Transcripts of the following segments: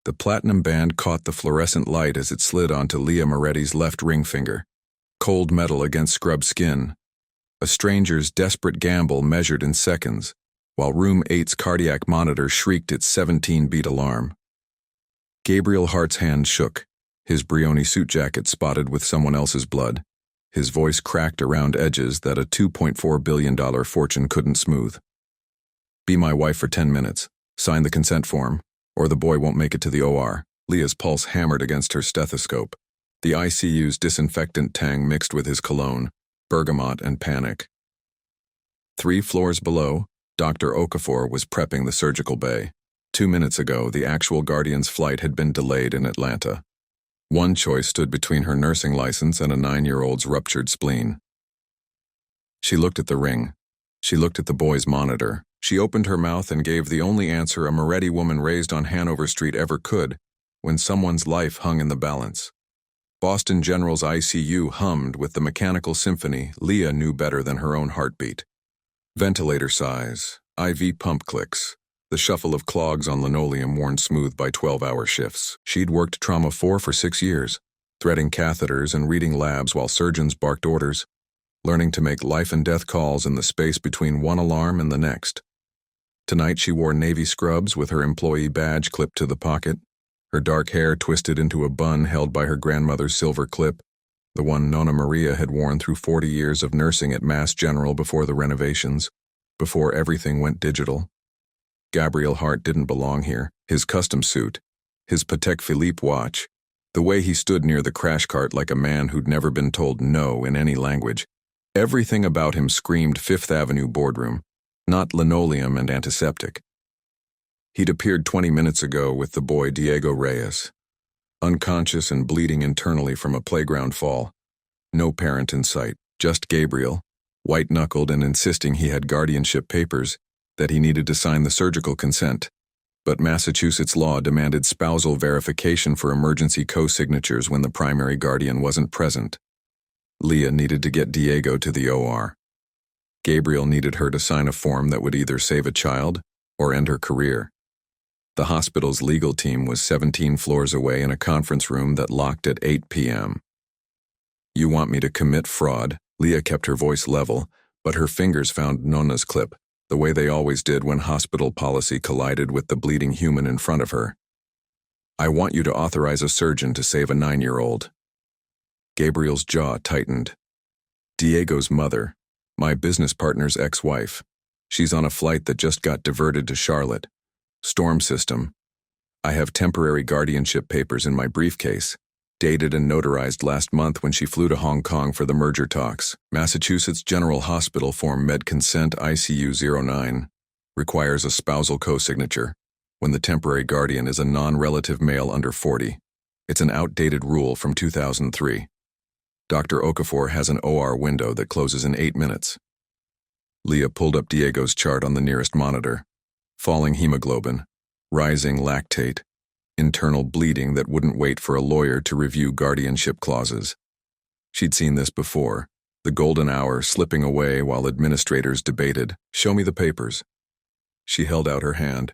The platinum band caught the fluorescent light as it slid onto Leah Moretti's left ring finger. Cold metal against scrubbed skin. A stranger's desperate gamble measured in seconds, while Room 8's cardiac monitor shrieked its 17-beat alarm. Gabriel Hart's hand shook, his Brioni suit jacket spotted with someone else's blood. His voice cracked around edges that a $2.4 billion fortune couldn't smooth. "Be my wife for 10 minutes. Sign the consent form, or the boy won't make it to the OR." Leah's pulse hammered against her stethoscope. The ICU's disinfectant tang mixed with his cologne, bergamot and panic. 3 floors below, Dr. Okafor was prepping the surgical bay. 2 minutes ago, the actual Guardian's flight had been delayed in Atlanta. One choice stood between her nursing license and a 9-year-old's ruptured spleen. She looked at the ring. She looked at the boy's monitor. She opened her mouth and gave the only answer a Moretti woman raised on Hanover Street ever could, when someone's life hung in the balance. Boston General's ICU hummed with the mechanical symphony Leah knew better than her own heartbeat. Ventilator sighs, IV pump clicks, the shuffle of clogs on linoleum worn smooth by 12-hour shifts. She'd worked Trauma 4 for 6 years, threading catheters and reading labs while surgeons barked orders, learning to make life-and-death calls in the space between one alarm and the next. Tonight she wore navy scrubs with her employee badge clipped to the pocket, her dark hair twisted into a bun held by her grandmother's silver clip, the one Nonna Maria had worn through 40 years of nursing at Mass General before the renovations, before everything went digital. Gabriel Hart didn't belong here. His custom suit, his Patek Philippe watch, the way he stood near the crash cart like a man who'd never been told no in any language. Everything about him screamed Fifth Avenue boardroom, not linoleum and antiseptic. He'd appeared 20 minutes ago with the boy Diego Reyes, unconscious and bleeding internally from a playground fall. No parent in sight, just Gabriel, white-knuckled and insisting he had guardianship papers, that he needed to sign the surgical consent. But Massachusetts law demanded spousal verification for emergency co-signatures when the primary guardian wasn't present. Leah needed to get Diego to the OR. Gabriel needed her to sign a form that would either save a child or end her career. The hospital's legal team was 17 floors away in a conference room that locked at 8 p.m. "You want me to commit fraud?" Leah kept her voice level, but her fingers found Nonna's clip, the way they always did when hospital policy collided with the bleeding human in front of her. "I want you to authorize a surgeon to save a 9-year-old. Gabriel's jaw tightened. "Diego's mother, my business partner's ex-wife. She's on a flight that just got diverted to Charlotte. Storm system. I have temporary guardianship papers in my briefcase, dated and notarized last month when she flew to Hong Kong for the merger talks. Massachusetts General Hospital Form Med Consent ICU 09. Requires a spousal co-signature when the temporary guardian is a non-relative male under 40. It's an outdated rule from 2003. Dr. Okafor has an OR window that closes in 8 minutes. Leah pulled up Diego's chart on the nearest monitor. Falling hemoglobin, rising lactate, internal bleeding that wouldn't wait for a lawyer to review guardianship clauses. She'd seen this before, the golden hour slipping away while administrators debated. "Show me the papers." She held out her hand.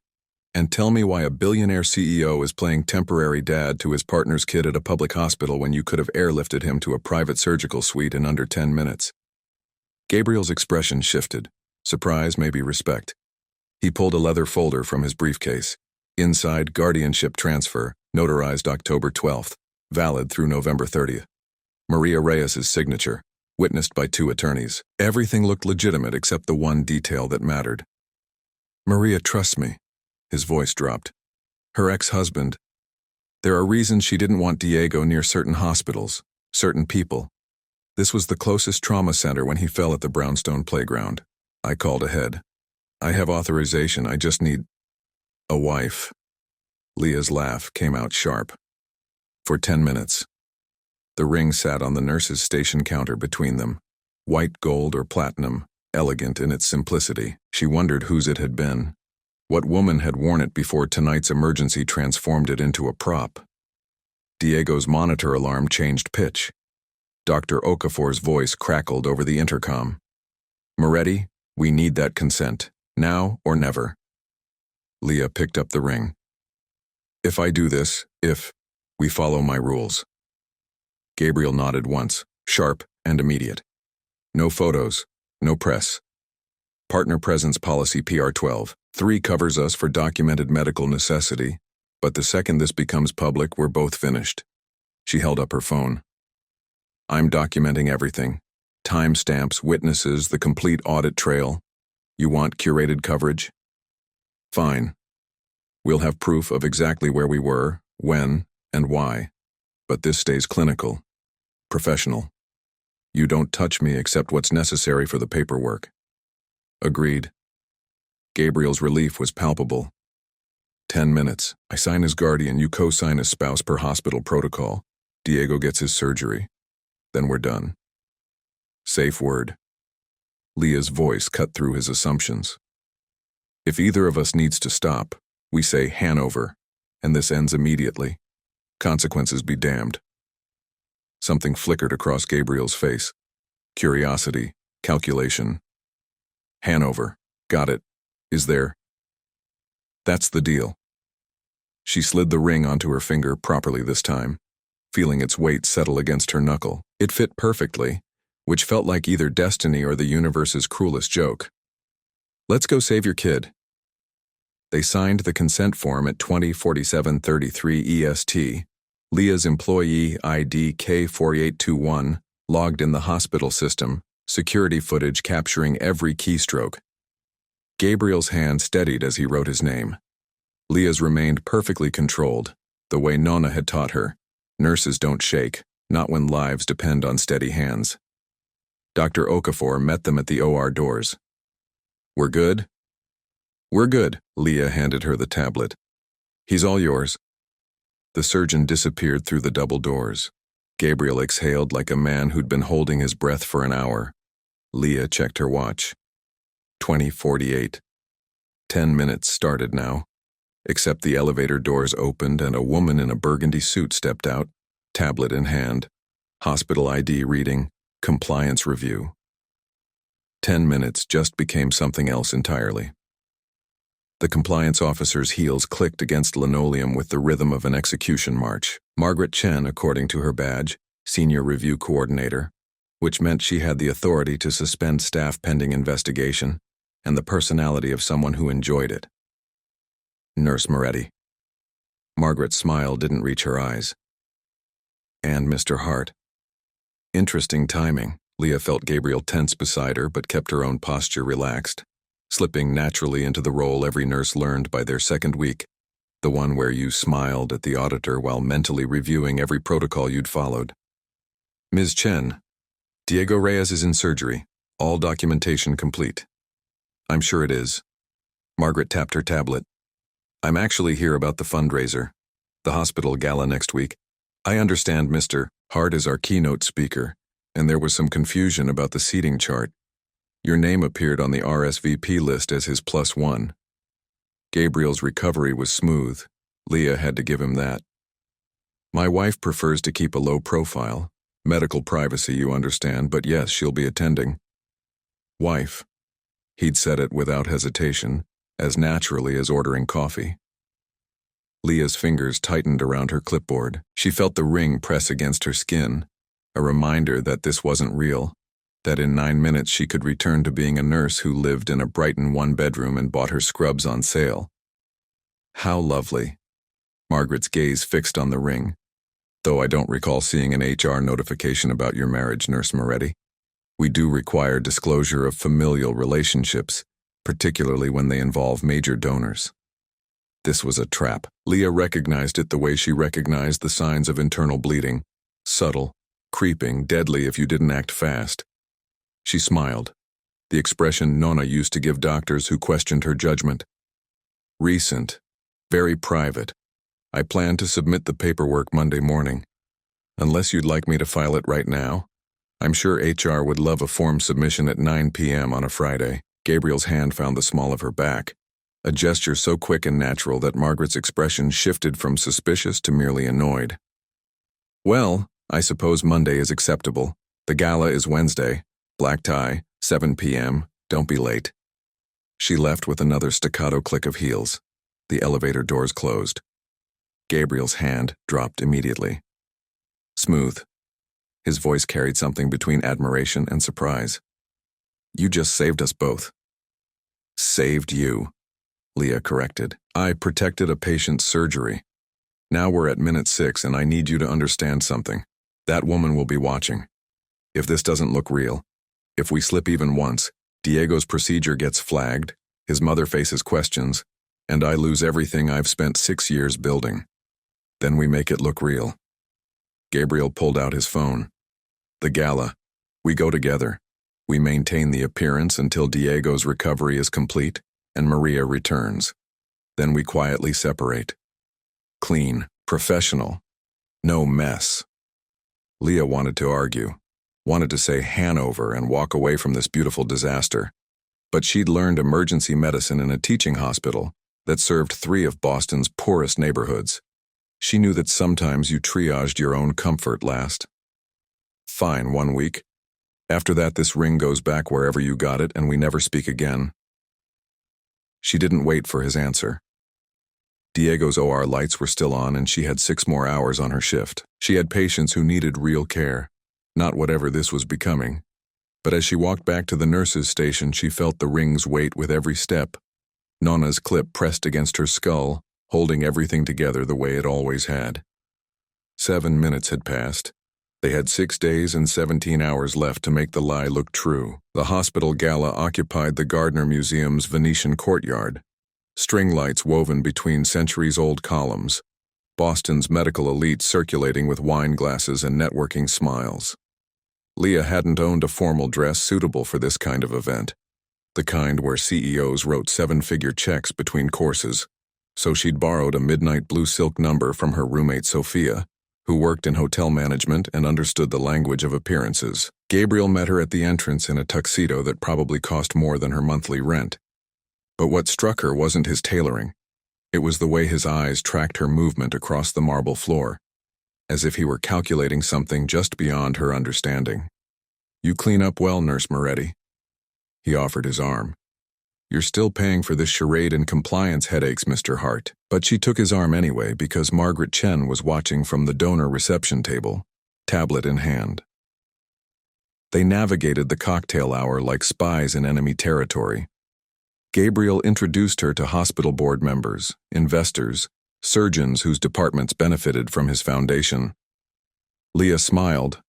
"And tell me why a billionaire CEO is playing temporary dad to his partner's kid at a public hospital when you could have airlifted him to a private surgical suite in under 10 minutes. Gabriel's expression shifted. Surprise, maybe respect. He pulled a leather folder from his briefcase. Inside, guardianship transfer, notarized October 12th, valid through November 30th. Maria Reyes' signature, witnessed by 2 attorneys. Everything looked legitimate except the one detail that mattered. "Maria trusts me." His voice dropped. "Her ex-husband. There are reasons she didn't want Diego near certain hospitals, certain people. This was the closest trauma center when he fell at the brownstone playground. I called ahead. I have authorization, I just need a wife." Leah's laugh came out sharp. "For 10 minutes. The ring sat on the nurse's station counter between them. White gold or platinum, elegant in its simplicity. She wondered whose it had been. What woman had worn it before tonight's emergency transformed it into a prop? Diego's monitor alarm changed pitch. Dr. Okafor's voice crackled over the intercom. "Moretti, we need that consent. Now or never." Leah picked up the ring. If I do this, if we follow my rules. Gabriel nodded once, sharp and immediate. No photos, no press. Partner presence policy PR-12. 3 covers us for documented medical necessity, but the second this becomes public, we're both finished. She held up her phone. I'm documenting everything. Timestamps, witnesses, the complete audit trail. You want curated coverage? Fine. We'll have proof of exactly where we were, when, and why. But this stays clinical. Professional. You don't touch me except what's necessary for the paperwork. Agreed. Gabriel's relief was palpable. 10 minutes. I sign as guardian, you co-sign as spouse per hospital protocol. Diego gets his surgery. Then we're done. Safe word. Leah's voice cut through his assumptions. If either of us needs to stop, we say Hanover, and this ends immediately. Consequences be damned. Something flickered across Gabriel's face. Curiosity, calculation. Hanover. Got it. Is there? That's the deal. She slid the ring onto her finger properly this time, feeling its weight settle against her knuckle. It fit perfectly, which felt like either destiny or the universe's cruelest joke. Let's go save your kid. They signed the consent form at 20:47:33 EST. Leah's employee ID K4821 logged in the hospital system, security footage capturing every keystroke. Gabriel's hand steadied as he wrote his name. Leah's remained perfectly controlled, the way Nona had taught her. Nurses don't shake, not when lives depend on steady hands. Dr. Okafor met them at the OR doors. We're good? We're good, Leah handed her the tablet. He's all yours. The surgeon disappeared through the double doors. Gabriel exhaled like a man who'd been holding his breath for an hour. Leah checked her watch. 20:48. 10 minutes started now, except the elevator doors opened and a woman in a burgundy suit stepped out, tablet in hand, hospital ID reading, compliance review. 10 minutes just became something else entirely. The compliance officer's heels clicked against linoleum with the rhythm of an execution march. Margaret Chen, according to her badge, senior review coordinator, which meant she had the authority to suspend staff pending investigation, and the personality of someone who enjoyed it. Nurse Moretti. Margaret's smile didn't reach her eyes. And Mr. Hart. Interesting timing. Leah felt Gabriel tense beside her but kept her own posture relaxed, slipping naturally into the role every nurse learned by their second week, the one where you smiled at the auditor while mentally reviewing every protocol you'd followed. Ms. Chen, Diego Reyes is in surgery. All documentation complete. I'm sure it is. Margaret tapped her tablet. I'm actually here about the fundraiser, the hospital gala next week. I understand Mr. Hart is our keynote speaker, and there was some confusion about the seating chart. Your name appeared on the RSVP list as his +1. Gabriel's recovery was smooth. Leah had to give him that. My wife prefers to keep a low profile. Medical privacy, you understand, but yes, she'll be attending. Wife. He'd said it without hesitation, as naturally as ordering coffee. Leah's fingers tightened around her clipboard. She felt the ring press against her skin, a reminder that this wasn't real, that in 9 minutes she could return to being a nurse who lived in a Brighton one-bedroom and bought her scrubs on sale. How lovely. Margaret's gaze fixed on the ring. Though I don't recall seeing an HR notification about your marriage, Nurse Moretti. We do require disclosure of familial relationships, particularly when they involve major donors. This was a trap. Leah recognized it the way she recognized the signs of internal bleeding. Subtle, creeping, deadly if you didn't act fast. She smiled, the expression Nona used to give doctors who questioned her judgment. Recent, very private. I plan to submit the paperwork Monday morning. Unless you'd like me to file it right now, I'm sure HR would love a form submission at 9 p.m. on a Friday. Gabriel's hand found the small of her back, a gesture so quick and natural that Margaret's expression shifted from suspicious to merely annoyed. Well, I suppose Monday is acceptable. The gala is Wednesday. Black tie, 7 p.m., don't be late. She left with another staccato click of heels. The elevator doors closed. Gabriel's hand dropped immediately. Smooth. His voice carried something between admiration and surprise. You just saved us both. Saved you, Leah corrected. I protected a patient's surgery. Now we're at minute 6 and I need you to understand something. That woman will be watching. If this doesn't look real, if we slip even once, Diego's procedure gets flagged, his mother faces questions, and I lose everything I've spent 6 years building. Then we make it look real. Gabriel pulled out his phone. The gala. We go together. We maintain the appearance until Diego's recovery is complete and Maria returns. Then we quietly separate. Clean, professional, no mess. Leah wanted to argue, wanted to say Hanover and walk away from this beautiful disaster. But she'd learned emergency medicine in a teaching hospital that served 3 of Boston's poorest neighborhoods. She knew that sometimes you triaged your own comfort last. Fine, 1 week. After that, this ring goes back wherever you got it and we never speak again. She didn't wait for his answer. Diego's OR lights were still on and she had 6 more hours on her shift. She had patients who needed real care, not whatever this was becoming. But as she walked back to the nurse's station, she felt the ring's weight with every step. Nona's clip pressed against her skull, holding everything together the way it always had. 7 minutes had passed. They had 6 days and 17 hours left to make the lie look true. The hospital gala occupied the Gardner Museum's Venetian courtyard. String lights woven between centuries-old columns. Boston's medical elite circulating with wine glasses and networking smiles. Leah hadn't owned a formal dress suitable for this kind of event, the kind where CEOs wrote 7-figure checks between courses, so she'd borrowed a midnight blue silk number from her roommate Sophia, who worked in hotel management and understood the language of appearances. Gabriel met her at the entrance in a tuxedo that probably cost more than her monthly rent. But what struck her wasn't his tailoring. It was the way his eyes tracked her movement across the marble floor, as if he were calculating something just beyond her understanding. You clean up well, Nurse Moretti. He offered his arm. You're still paying for this charade and compliance headaches, Mr. Hart. But she took his arm anyway because Margaret Chen was watching from the donor reception table, tablet in hand. They navigated the cocktail hour like spies in enemy territory. Gabriel introduced her to hospital board members, investors, surgeons whose departments benefited from his foundation. Leah smiled,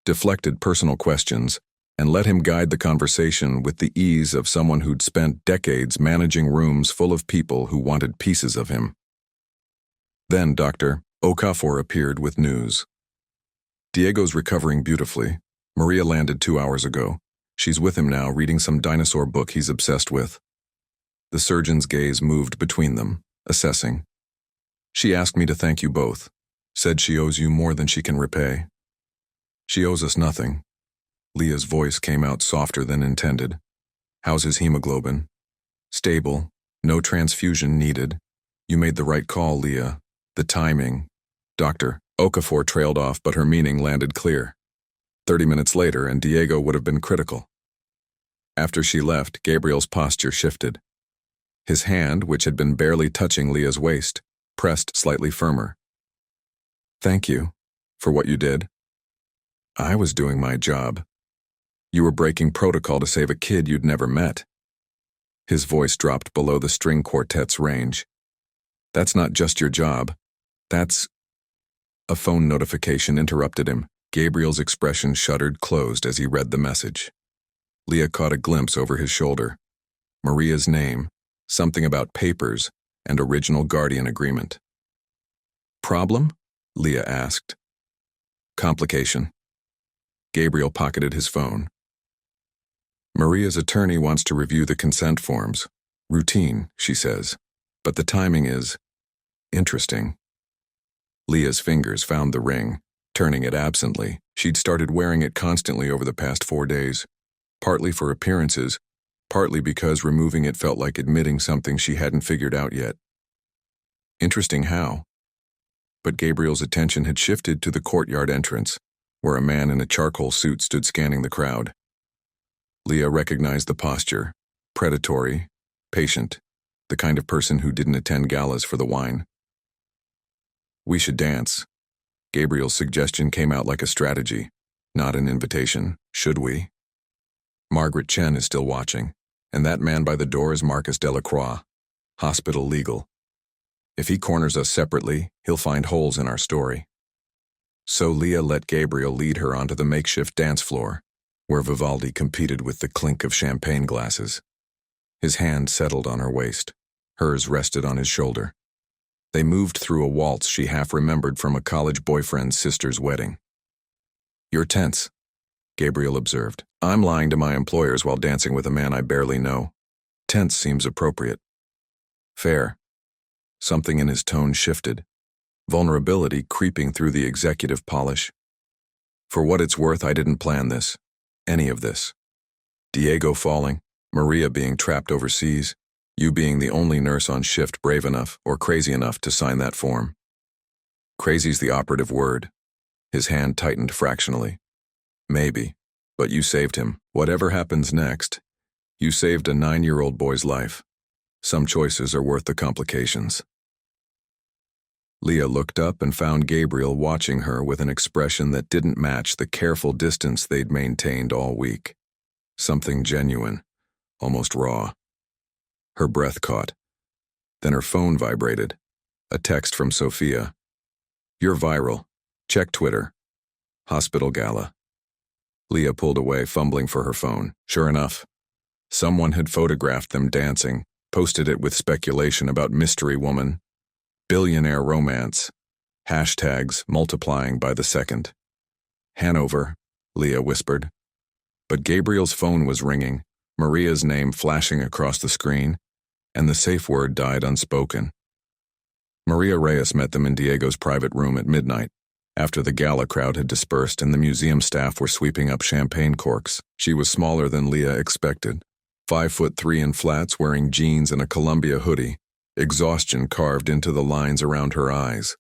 deflected personal questions, and let him guide the conversation with the ease of someone who'd spent decades managing rooms full of people who wanted pieces of him. Then Dr. Okafor appeared with news. Diego's recovering beautifully. Maria landed 2 hours ago. She's with him now, reading some dinosaur book he's obsessed with. The surgeon's gaze moved between them, assessing. She asked me to thank you both. Said she owes you more than she can repay. She owes us nothing. Leah's voice came out softer than intended. How's his hemoglobin? Stable. No transfusion needed. You made the right call, Leah. The timing. Dr. Okafor trailed off, but her meaning landed clear. 30 minutes later, and Diego would have been critical. After she left, Gabriel's posture shifted. His hand, which had been barely touching Leah's waist, pressed slightly firmer. Thank you for what you did. I was doing my job. You were breaking protocol to save a kid you'd never met. His voice dropped below the string quartet's range. That's not just your job. That's... A phone notification interrupted him. Gabriel's expression shuddered closed as he read the message. Leah caught a glimpse over his shoulder. Maria's name, something about papers, and original guardian agreement. Problem? Leah asked. Complication. Gabriel pocketed his phone. Maria's attorney wants to review the consent forms. Routine, she says. But the timing is... interesting. Leah's fingers found the ring, turning it absently. She'd started wearing it constantly over the past 4 days, partly for appearances, partly because removing it felt like admitting something she hadn't figured out yet. Interesting how? But Gabriel's attention had shifted to the courtyard entrance, where a man in a charcoal suit stood scanning the crowd. Leah recognized the posture, predatory, patient, the kind of person who didn't attend galas for the wine. We should dance. Gabriel's suggestion came out like a strategy, not an invitation. Should we? Margaret Chen is still watching, and that man by the door is Marcus Delacroix, hospital legal. If he corners us separately, he'll find holes in our story. So Leah let Gabriel lead her onto the makeshift dance floor, where Vivaldi competed with the clink of champagne glasses. His hand settled on her waist. Hers rested on his shoulder. They moved through a waltz she half remembered from a college boyfriend's sister's wedding. You're tense, Gabriel observed. I'm lying to my employers while dancing with a man I barely know. Tense seems appropriate. Fair. Something in his tone shifted, vulnerability creeping through the executive polish. For what it's worth, I didn't plan this. Any of this. Diego falling, Maria being trapped overseas, you being the only nurse on shift brave enough or crazy enough to sign that form. Crazy's the operative word. His hand tightened fractionally. Maybe, but you saved him. Whatever happens next, you saved a 9-year-old boy's life. Some choices are worth the complications. Leah looked up and found Gabriel watching her with an expression that didn't match the careful distance they'd maintained all week. Something genuine, almost raw. Her breath caught. Then her phone vibrated. A text from Sophia. You're viral. Check Twitter. Hospital gala. Leah pulled away, fumbling for her phone. Sure enough, someone had photographed them dancing, posted it with speculation about mystery woman, billionaire romance, hashtags multiplying by the second. Hanover, Leah whispered. But Gabriel's phone was ringing, Maria's name flashing across the screen, and the safe word died unspoken. Maria Reyes met them in Diego's private room at midnight, after the gala crowd had dispersed and the museum staff were sweeping up champagne corks. She was smaller than Leah expected, 5'3" in flats, wearing jeans and a Columbia hoodie, exhaustion carved into the lines around her eyes.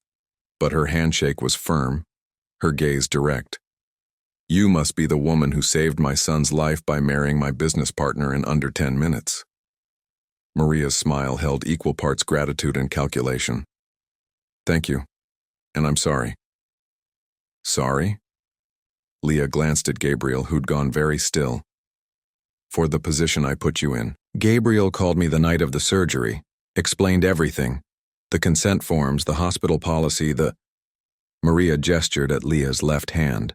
But her handshake was firm, her gaze direct. You must be the woman who saved my son's life by marrying my business partner in under 10 minutes. Maria's smile held equal parts gratitude and calculation. Thank you, and I'm sorry. Sorry? Leah glanced at Gabriel, who'd gone very still. For the position I put you in. Gabriel called me the night of the surgery, explained everything. The consent forms, the hospital policy, the... Maria gestured at Leah's left hand.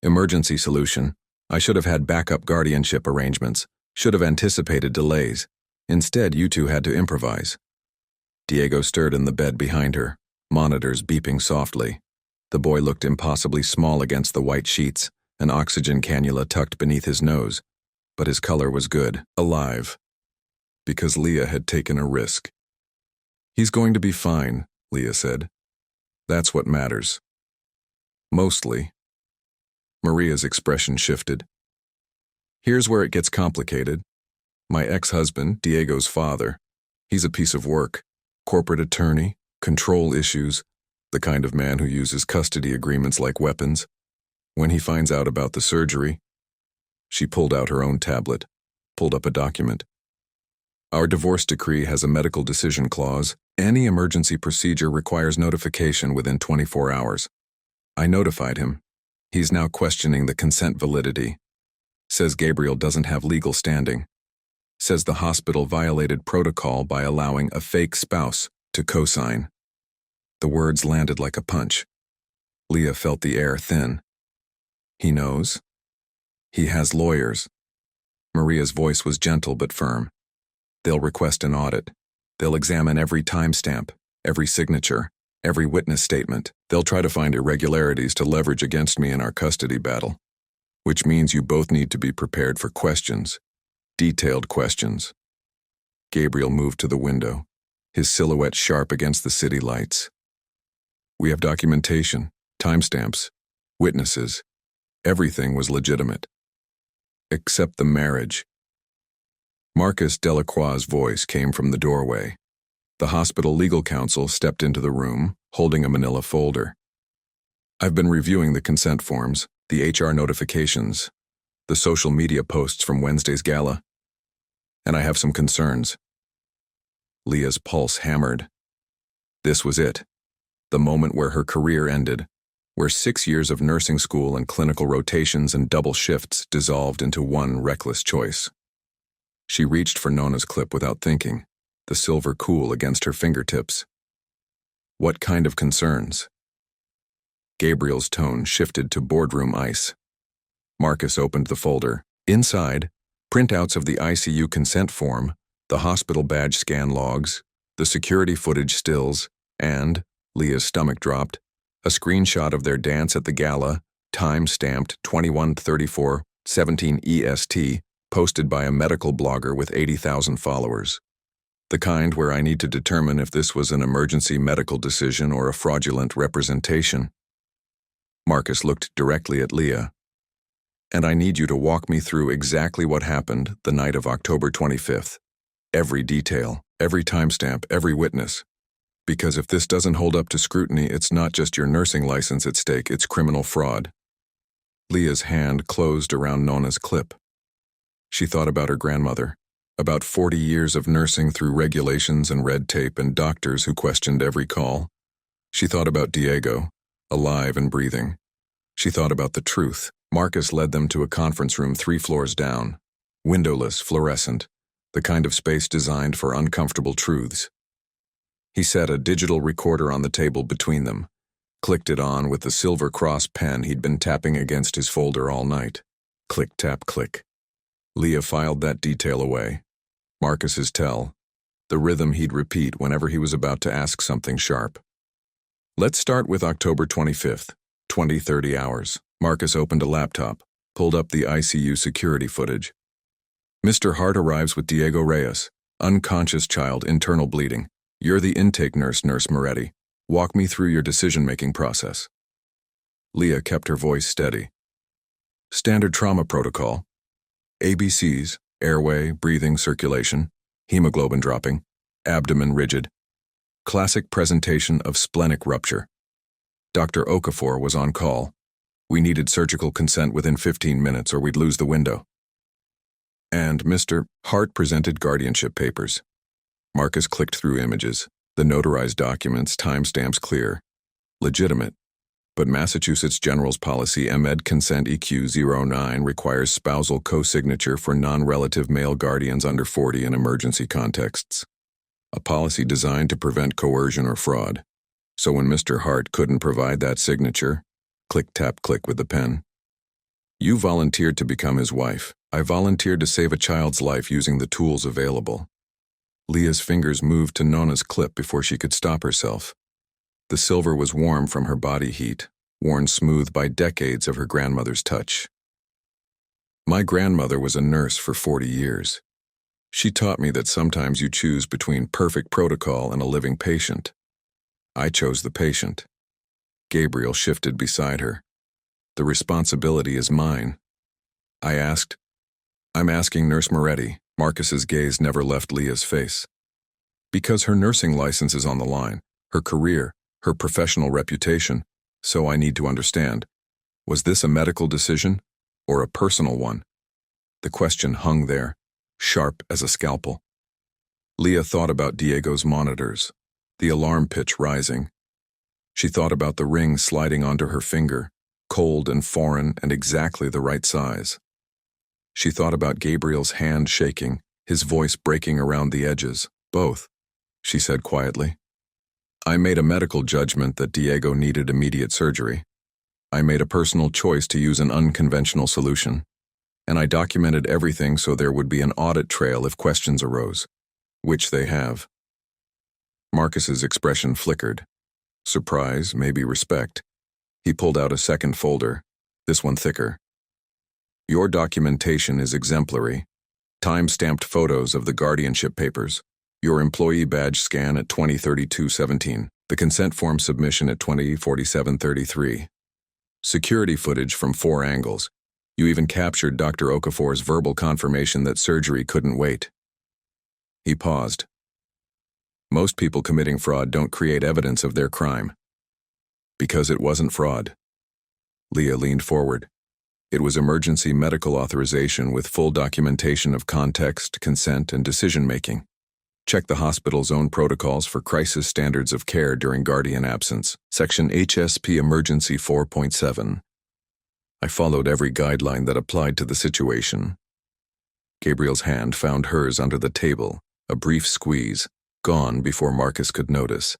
Emergency solution. I should have had backup guardianship arrangements, should have anticipated delays. Instead, you two had to improvise. Diego stirred in the bed behind her, monitors beeping softly. The boy looked impossibly small against the white sheets, an oxygen cannula tucked beneath his nose. But his color was good, alive. Because Leah had taken a risk. He's going to be fine, Leah said. That's what matters. Mostly. Maria's expression shifted. Here's where it gets complicated. My ex-husband, Diego's father, he's a piece of work. Corporate attorney, control issues, the kind of man who uses custody agreements like weapons. When he finds out about the surgery, she pulled out her own tablet, pulled up a document. Our divorce decree has a medical decision clause. Any emergency procedure requires notification within 24 hours. I notified him. He's now questioning the consent validity. Says Gabriel doesn't have legal standing. Says the hospital violated protocol by allowing a fake spouse to co-sign. The words landed like a punch. Leah felt the air thin. He knows. He has lawyers. Maria's voice was gentle but firm. They'll request an audit. They'll examine every timestamp, every signature, every witness statement. They'll try to find irregularities to leverage against me in our custody battle. Which means you both need to be prepared for questions. Detailed questions. Gabriel moved to the window, his silhouette sharp against the city lights. We have documentation, timestamps, witnesses. Everything was legitimate. Except the marriage. Marcus Delacroix's voice came from the doorway. The hospital legal counsel stepped into the room, holding a manila folder. I've been reviewing the consent forms, the HR notifications, the social media posts from Wednesday's gala, and I have some concerns. Leah's pulse hammered. This was it. The moment where her career ended, where 6 years of nursing school and clinical rotations and double shifts dissolved into one reckless choice. She reached for Nona's clip without thinking, the silver cool against her fingertips. What kind of concerns? Gabriel's tone shifted to boardroom ice. Marcus opened the folder. Inside, printouts of the ICU consent form, the hospital badge scan logs, the security footage stills, and, Leah's stomach dropped, a screenshot of their dance at the gala, time-stamped 21:34:17 EST, posted by a medical blogger with 80,000 followers. The kind where I need to determine if this was an emergency medical decision or a fraudulent representation. Marcus looked directly at Leah. And I need you to walk me through exactly what happened the night of October 25th. Every detail, every timestamp, every witness. Because if this doesn't hold up to scrutiny, it's not just your nursing license at stake, it's criminal fraud. Leah's hand closed around Nona's clip. She thought about her grandmother, about 40 years of nursing through regulations and red tape and doctors who questioned every call. She thought about Diego, alive and breathing. She thought about the truth. Marcus led them to a conference room 3 floors down, windowless, fluorescent, the kind of space designed for uncomfortable truths. He set a digital recorder on the table between them, clicked it on with the silver cross pen he'd been tapping against his folder all night. Click, tap, click. Leah filed that detail away. Marcus's tell, the rhythm he'd repeat whenever he was about to ask something sharp. Let's start with October 25th, 20:30 hours. Marcus opened a laptop, pulled up the ICU security footage. Mr. Hart arrives with Diego Reyes, unconscious child, internal bleeding. You're the intake nurse, Nurse Moretti. Walk me through your decision-making process. Leah kept her voice steady. Standard trauma protocol. ABCs, airway, breathing, circulation, hemoglobin dropping, abdomen rigid. Classic presentation of splenic rupture. Dr. Okafor was on call. We needed surgical consent within 15 minutes or we'd lose the window. And Mr. Hart presented guardianship papers. Marcus clicked through images, the notarized documents, timestamps clear. Legitimate. But Massachusetts General's Policy MED Consent EQ09 requires spousal co-signature for non-relative male guardians under 40 in emergency contexts. A policy designed to prevent coercion or fraud. So when Mr. Hart couldn't provide that signature, click, tap, click with the pen. You volunteered to become his wife. I volunteered to save a child's life using the tools available. Leah's fingers moved to Nona's clip before she could stop herself. The silver was warm from her body heat, worn smooth by decades of her grandmother's touch. My grandmother was a nurse for 40 years. She taught me that sometimes you choose between perfect protocol and a living patient. I chose the patient. Gabriel shifted beside her. The responsibility is mine. I asked, I'm asking Nurse Moretti. Marcus's gaze never left Leah's face. Because her nursing license is on the line, her career, her professional reputation, so I need to understand. Was this a medical decision or a personal one? The question hung there, sharp as a scalpel. Leah thought about Diego's monitors, the alarm pitch rising. She thought about the ring sliding onto her finger, cold and foreign and exactly the right size. She thought about Gabriel's hand shaking, his voice breaking around the edges. Both, she said quietly. I made a medical judgment that Diego needed immediate surgery. I made a personal choice to use an unconventional solution. And I documented everything so there would be an audit trail if questions arose, which they have. Marcus's expression flickered. Surprise, maybe respect. He pulled out a second folder, this one thicker. Your documentation is exemplary. Time-stamped photos of the guardianship papers. Your employee badge scan at 20:32:17. The consent form submission at 20:47:33. Security footage from 4 angles. You even captured Dr. Okafor's verbal confirmation that surgery couldn't wait. He paused. Most people committing fraud don't create evidence of their crime. Because it wasn't fraud. Leah leaned forward. It was emergency medical authorization with full documentation of context, consent, and decision-making. Check the hospital's own protocols for crisis standards of care during guardian absence. Section HSP Emergency 4.7. I followed every guideline that applied to the situation. Gabriel's hand found hers under the table, a brief squeeze, gone before Marcus could notice.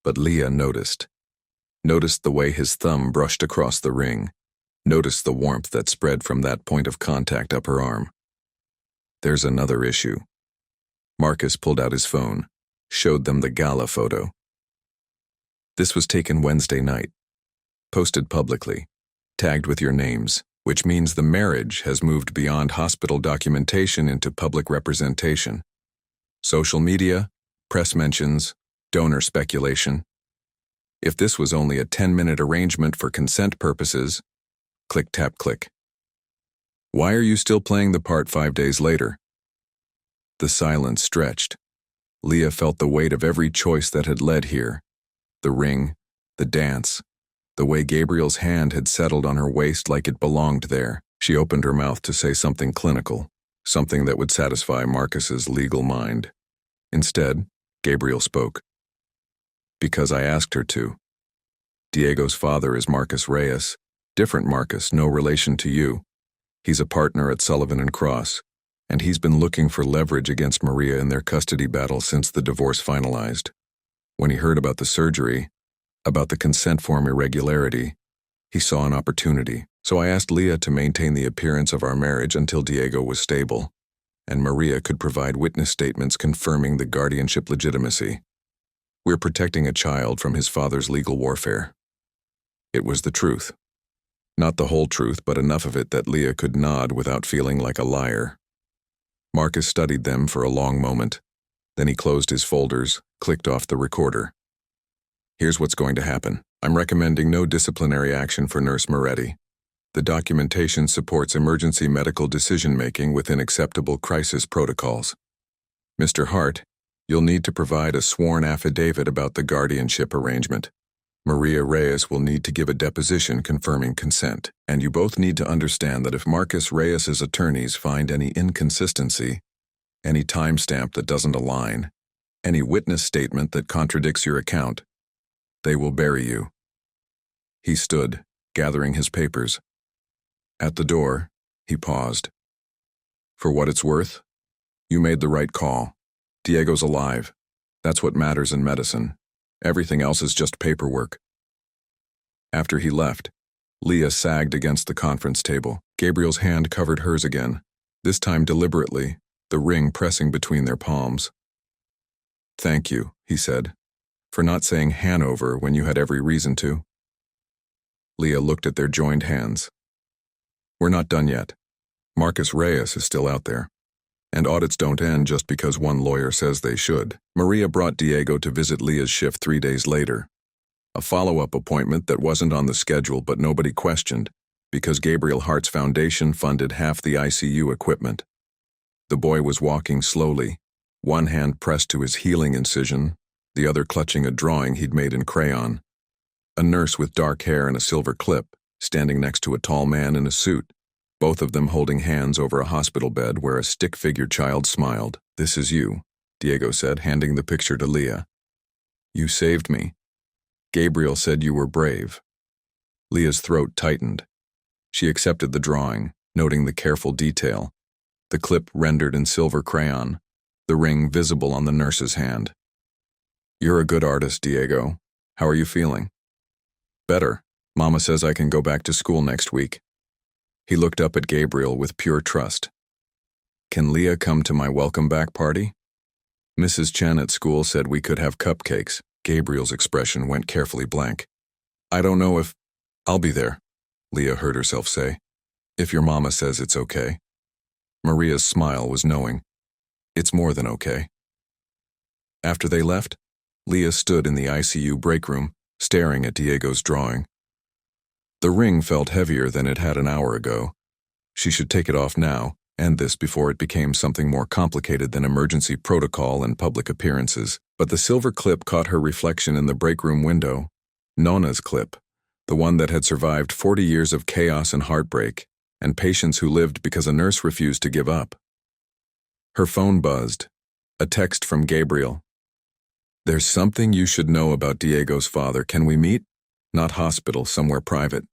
But Leah noticed. Noticed the way his thumb brushed across the ring. Noticed the warmth that spread from that point of contact up her arm. There's another issue. Marcus pulled out his phone, showed them the gala photo. This was taken Wednesday night, posted publicly, tagged with your names, which means the marriage has moved beyond hospital documentation into public representation. Social media, press mentions, donor speculation. If this was only a 10-minute arrangement for consent purposes, click, tap, click. Why are you still playing the part 5 days later? The silence stretched. Leah felt the weight of every choice that had led here. The ring, the dance, the way Gabriel's hand had settled on her waist like it belonged there. She opened her mouth to say something clinical, something that would satisfy Marcus's legal mind. Instead, Gabriel spoke. Because I asked her to. Diego's father is Marcus Reyes. Different Marcus, no relation to you. He's a partner at Sullivan and Cross, and he's been looking for leverage against Maria in their custody battle since the divorce finalized. When he heard about the surgery, about the consent form irregularity, he saw an opportunity. So I asked Leah to maintain the appearance of our marriage until Diego was stable, and Maria could provide witness statements confirming the guardianship legitimacy. We're protecting a child from his father's legal warfare. It was the truth. Not the whole truth, but enough of it that Leah could nod without feeling like a liar. Marcus studied them for a long moment. Then he closed his folders, clicked off the recorder. Here's what's going to happen. I'm recommending no disciplinary action for Nurse Moretti. The documentation supports emergency medical decision-making within acceptable crisis protocols. Mr. Hart, you'll need to provide a sworn affidavit about the guardianship arrangement. Maria Reyes will need to give a deposition confirming consent, and you both need to understand that if Marcus Reyes's attorneys find any inconsistency, any timestamp that doesn't align, any witness statement that contradicts your account, they will bury you. He stood, gathering his papers. At the door, he paused. For what it's worth, you made the right call. Diego's alive. That's what matters in medicine. Everything else is just paperwork. After he left, Leah sagged against the conference table. Gabriel's hand covered hers again, this time deliberately, the ring pressing between their palms. Thank you, he said, for not saying Hanover when you had every reason to. Leah looked at their joined hands. We're not done yet. Marcus Reyes is still out there. And audits don't end just because one lawyer says they should. Maria brought Diego to visit Leah's shift 3 days later. A follow-up appointment that wasn't on the schedule but nobody questioned, because Gabriel Hart's foundation funded half the ICU equipment. The boy was walking slowly, one hand pressed to his healing incision, the other clutching a drawing he'd made in crayon. A nurse with dark hair and a silver clip, standing next to a tall man in a suit, both of them holding hands over a hospital bed where a stick-figured child smiled. This is you, Diego said, handing the picture to Leah. You saved me. Gabriel said you were brave. Leah's throat tightened. She accepted the drawing, noting the careful detail. The clip rendered in silver crayon, the ring visible on the nurse's hand. You're a good artist, Diego. How are you feeling? Better. Mama says I can go back to school next week. He looked up at Gabriel with pure trust. Can Leah come to my welcome back party? Mrs. Chen at school said we could have cupcakes. Gabriel's expression went carefully blank. I don't know if... I'll be there, Leah heard herself say. If your mama says it's okay. Maria's smile was knowing. It's more than okay. After they left, Leah stood in the ICU break room, staring at Diego's drawing. The ring felt heavier than it had an hour ago. She should take it off now, and this before it became something more complicated than emergency protocol and public appearances. But the silver clip caught her reflection in the break room window. Nona's clip, the one that had survived 40 years of chaos and heartbreak, and patients who lived because a nurse refused to give up. Her phone buzzed. A text from Gabriel. There's something you should know about Diego's father. Can we meet? Not hospital, somewhere private.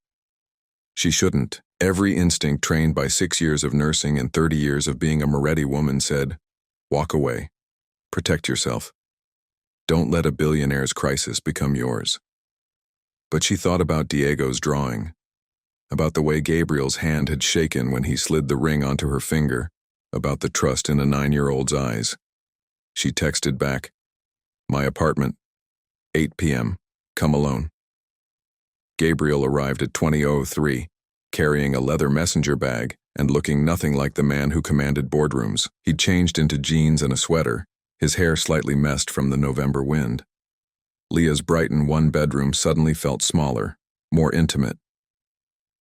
She shouldn't. Every instinct trained by 6 years of nursing and 30 years of being a Moretti woman said, walk away. Protect yourself. Don't let a billionaire's crisis become yours. But she thought about Diego's drawing, about the way Gabriel's hand had shaken when he slid the ring onto her finger, about the trust in a 9-year-old's eyes. She texted back, my apartment, 8 p.m., come alone. Gabriel arrived at 20:03, carrying a leather messenger bag and looking nothing like the man who commanded boardrooms. He'd changed into jeans and a sweater, his hair slightly messed from the November wind. Leah's Brighton one-bedroom suddenly felt smaller, more intimate.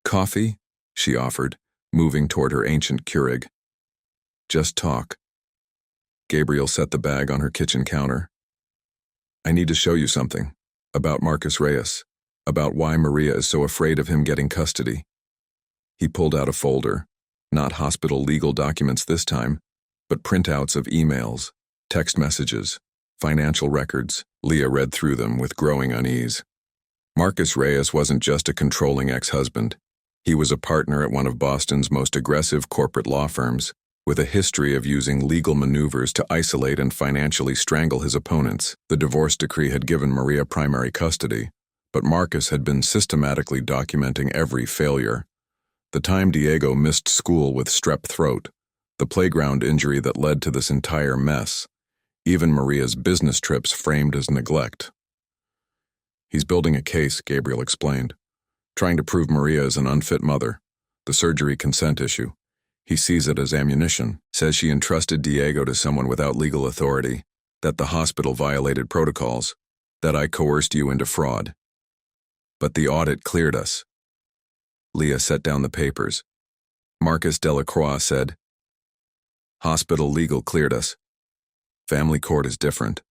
Coffee? She offered, moving toward her ancient Keurig. Just talk. Gabriel set the bag on her kitchen counter. I need to show you something. About Marcus Reyes. About why Maria is so afraid of him getting custody. He pulled out a folder, not hospital legal documents this time, but printouts of emails, text messages, financial records. Leah read through them with growing unease. Marcus Reyes wasn't just a controlling ex-husband. He was a partner at one of Boston's most aggressive corporate law firms, with a history of using legal maneuvers to isolate and financially strangle his opponents. The divorce decree had given Maria primary custody, but Marcus had been systematically documenting every failure. The time Diego missed school with strep throat, the playground injury that led to this entire mess, even Maria's business trips framed as neglect. He's building a case, Gabriel explained, trying to prove Maria is an unfit mother, the surgery consent issue. He sees it as ammunition, says she entrusted Diego to someone without legal authority, that the hospital violated protocols, that I coerced you into fraud. But the audit cleared us. Leah set down the papers. Marcus Delacroix said, hospital legal cleared us. Family court is different.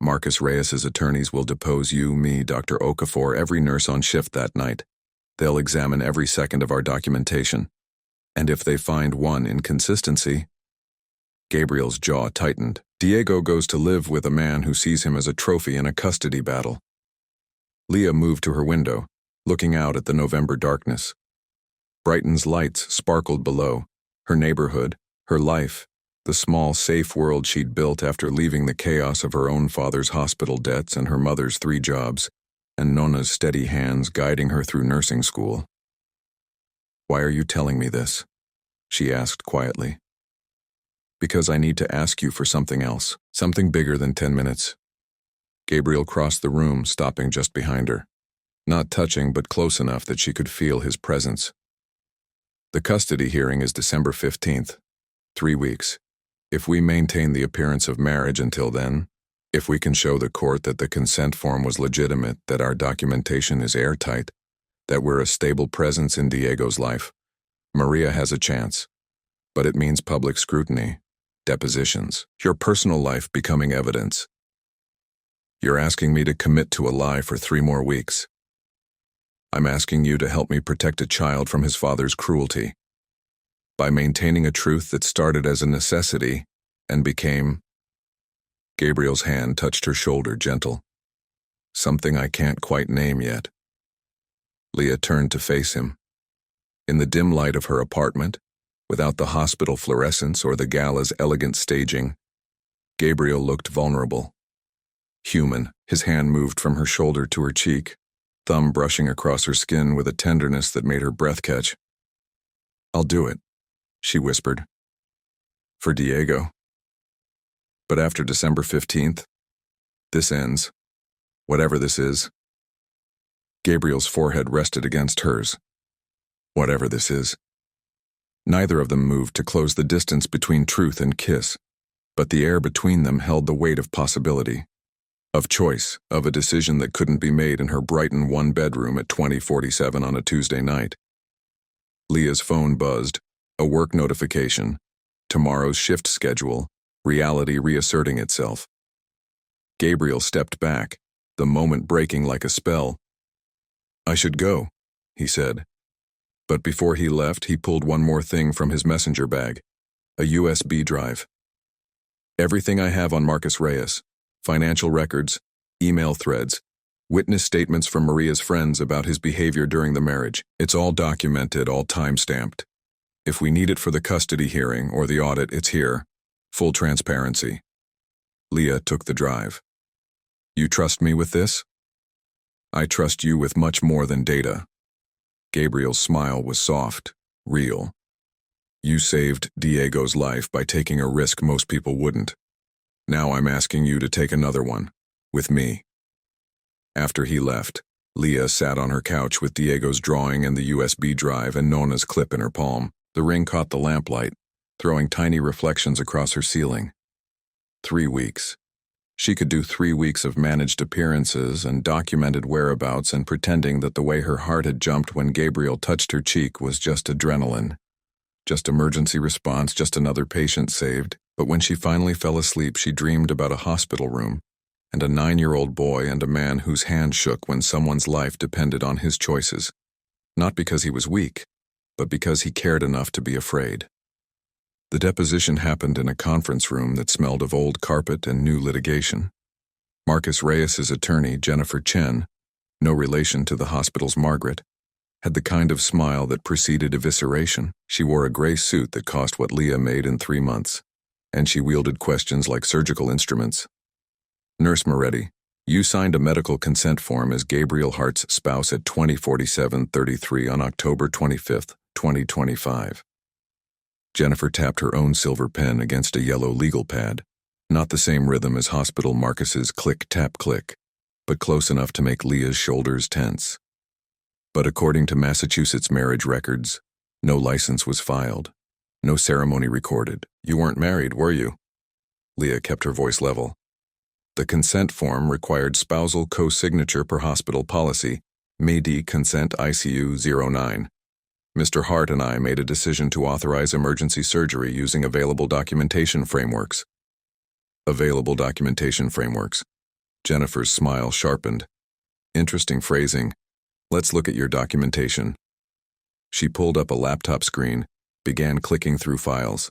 Marcus Reyes's attorneys will depose you, me, Dr. Okafor, every nurse on shift that night. They'll examine every second of our documentation. And if they find one inconsistency... Gabriel's jaw tightened. Diego goes to live with a man who sees him as a trophy in a custody battle. Leah moved to her window, looking out at the November darkness. Brighton's lights sparkled below, her neighborhood, her life, the small, safe world she'd built after leaving the chaos of her own father's hospital debts and her mother's 3 jobs, and Nona's steady hands guiding her through nursing school. Why are you telling me this? She asked quietly. Because I need to ask you for something else, something bigger than 10 minutes. Gabriel crossed the room, stopping just behind her. Not touching, but close enough that she could feel his presence. The custody hearing is December 15th. 3 weeks. If we maintain the appearance of marriage until then, if we can show the court that the consent form was legitimate, that our documentation is airtight, that we're a stable presence in Diego's life, Maria has a chance. But it means public scrutiny, depositions, your personal life becoming evidence. You're asking me to commit to a lie for 3 more weeks. I'm asking you to help me protect a child from his father's cruelty. By maintaining a truth that started as a necessity and became... Gabriel's hand touched her shoulder, gentle. Something I can't quite name yet. Leah turned to face him. In the dim light of her apartment, without the hospital fluorescence or the gala's elegant staging, Gabriel looked vulnerable. Human, his hand moved from her shoulder to her cheek, thumb brushing across her skin with a tenderness that made her breath catch. I'll do it, she whispered. For Diego. But after December 15th, this ends. Whatever this is. Gabriel's forehead rested against hers. Whatever this is. Neither of them moved to close the distance between truth and kiss, but the air between them held the weight of possibility, of choice, of a decision that couldn't be made in her Brighton one-bedroom at 20:47 on a Tuesday night. Leah's phone buzzed, a work notification, tomorrow's shift schedule, reality reasserting itself. Gabriel stepped back, the moment breaking like a spell. I should go, he said. But before he left, he pulled one more thing from his messenger bag, a USB drive. Everything I have on Marcus Reyes. Financial records, email threads, witness statements from Maria's friends about his behavior during the marriage. It's all documented, all time-stamped. If we need it for the custody hearing or the audit, it's here. Full transparency. Leah took the drive. You trust me with this? I trust you with much more than data. Gabriel's smile was soft, real. You saved Diego's life by taking a risk most people wouldn't. Now I'm asking you to take another one, with me. After he left, Leah sat on her couch with Diego's drawing and the USB drive and Nona's clip in her palm. The ring caught the lamplight, throwing tiny reflections across her ceiling. 3 weeks. She could do 3 weeks of managed appearances and documented whereabouts and pretending that the way her heart had jumped when Gabriel touched her cheek was just adrenaline. Just emergency response, just another patient saved. But when she finally fell asleep, she dreamed about a hospital room and a 9-year-old boy and a man whose hand shook when someone's life depended on his choices. Not because he was weak, but because he cared enough to be afraid. The deposition happened in a conference room that smelled of old carpet and new litigation. Marcus Reyes's attorney, Jennifer Chen, no relation to the hospital's Margaret, had the kind of smile that preceded evisceration. She wore a gray suit that cost what Leah made in 3 months, and she wielded questions like surgical instruments. Nurse Moretti, you signed a medical consent form as Gabriel Hart's spouse at 2047-33 on October 25, 2025. Jennifer tapped her own silver pen against a yellow legal pad, not the same rhythm as Hospital Marcus's click-tap-click, but close enough to make Leah's shoulders tense. But according to Massachusetts marriage records, no license was filed, no ceremony recorded. You weren't married, were you? Leah kept her voice level. The consent form required spousal co-signature per hospital policy, MED Consent ICU 09. Mr. Hart and I made a decision to authorize emergency surgery using available documentation frameworks. Available documentation frameworks. Jennifer's smile sharpened. Interesting phrasing. Let's look at your documentation. She pulled up a laptop screen, began clicking through files.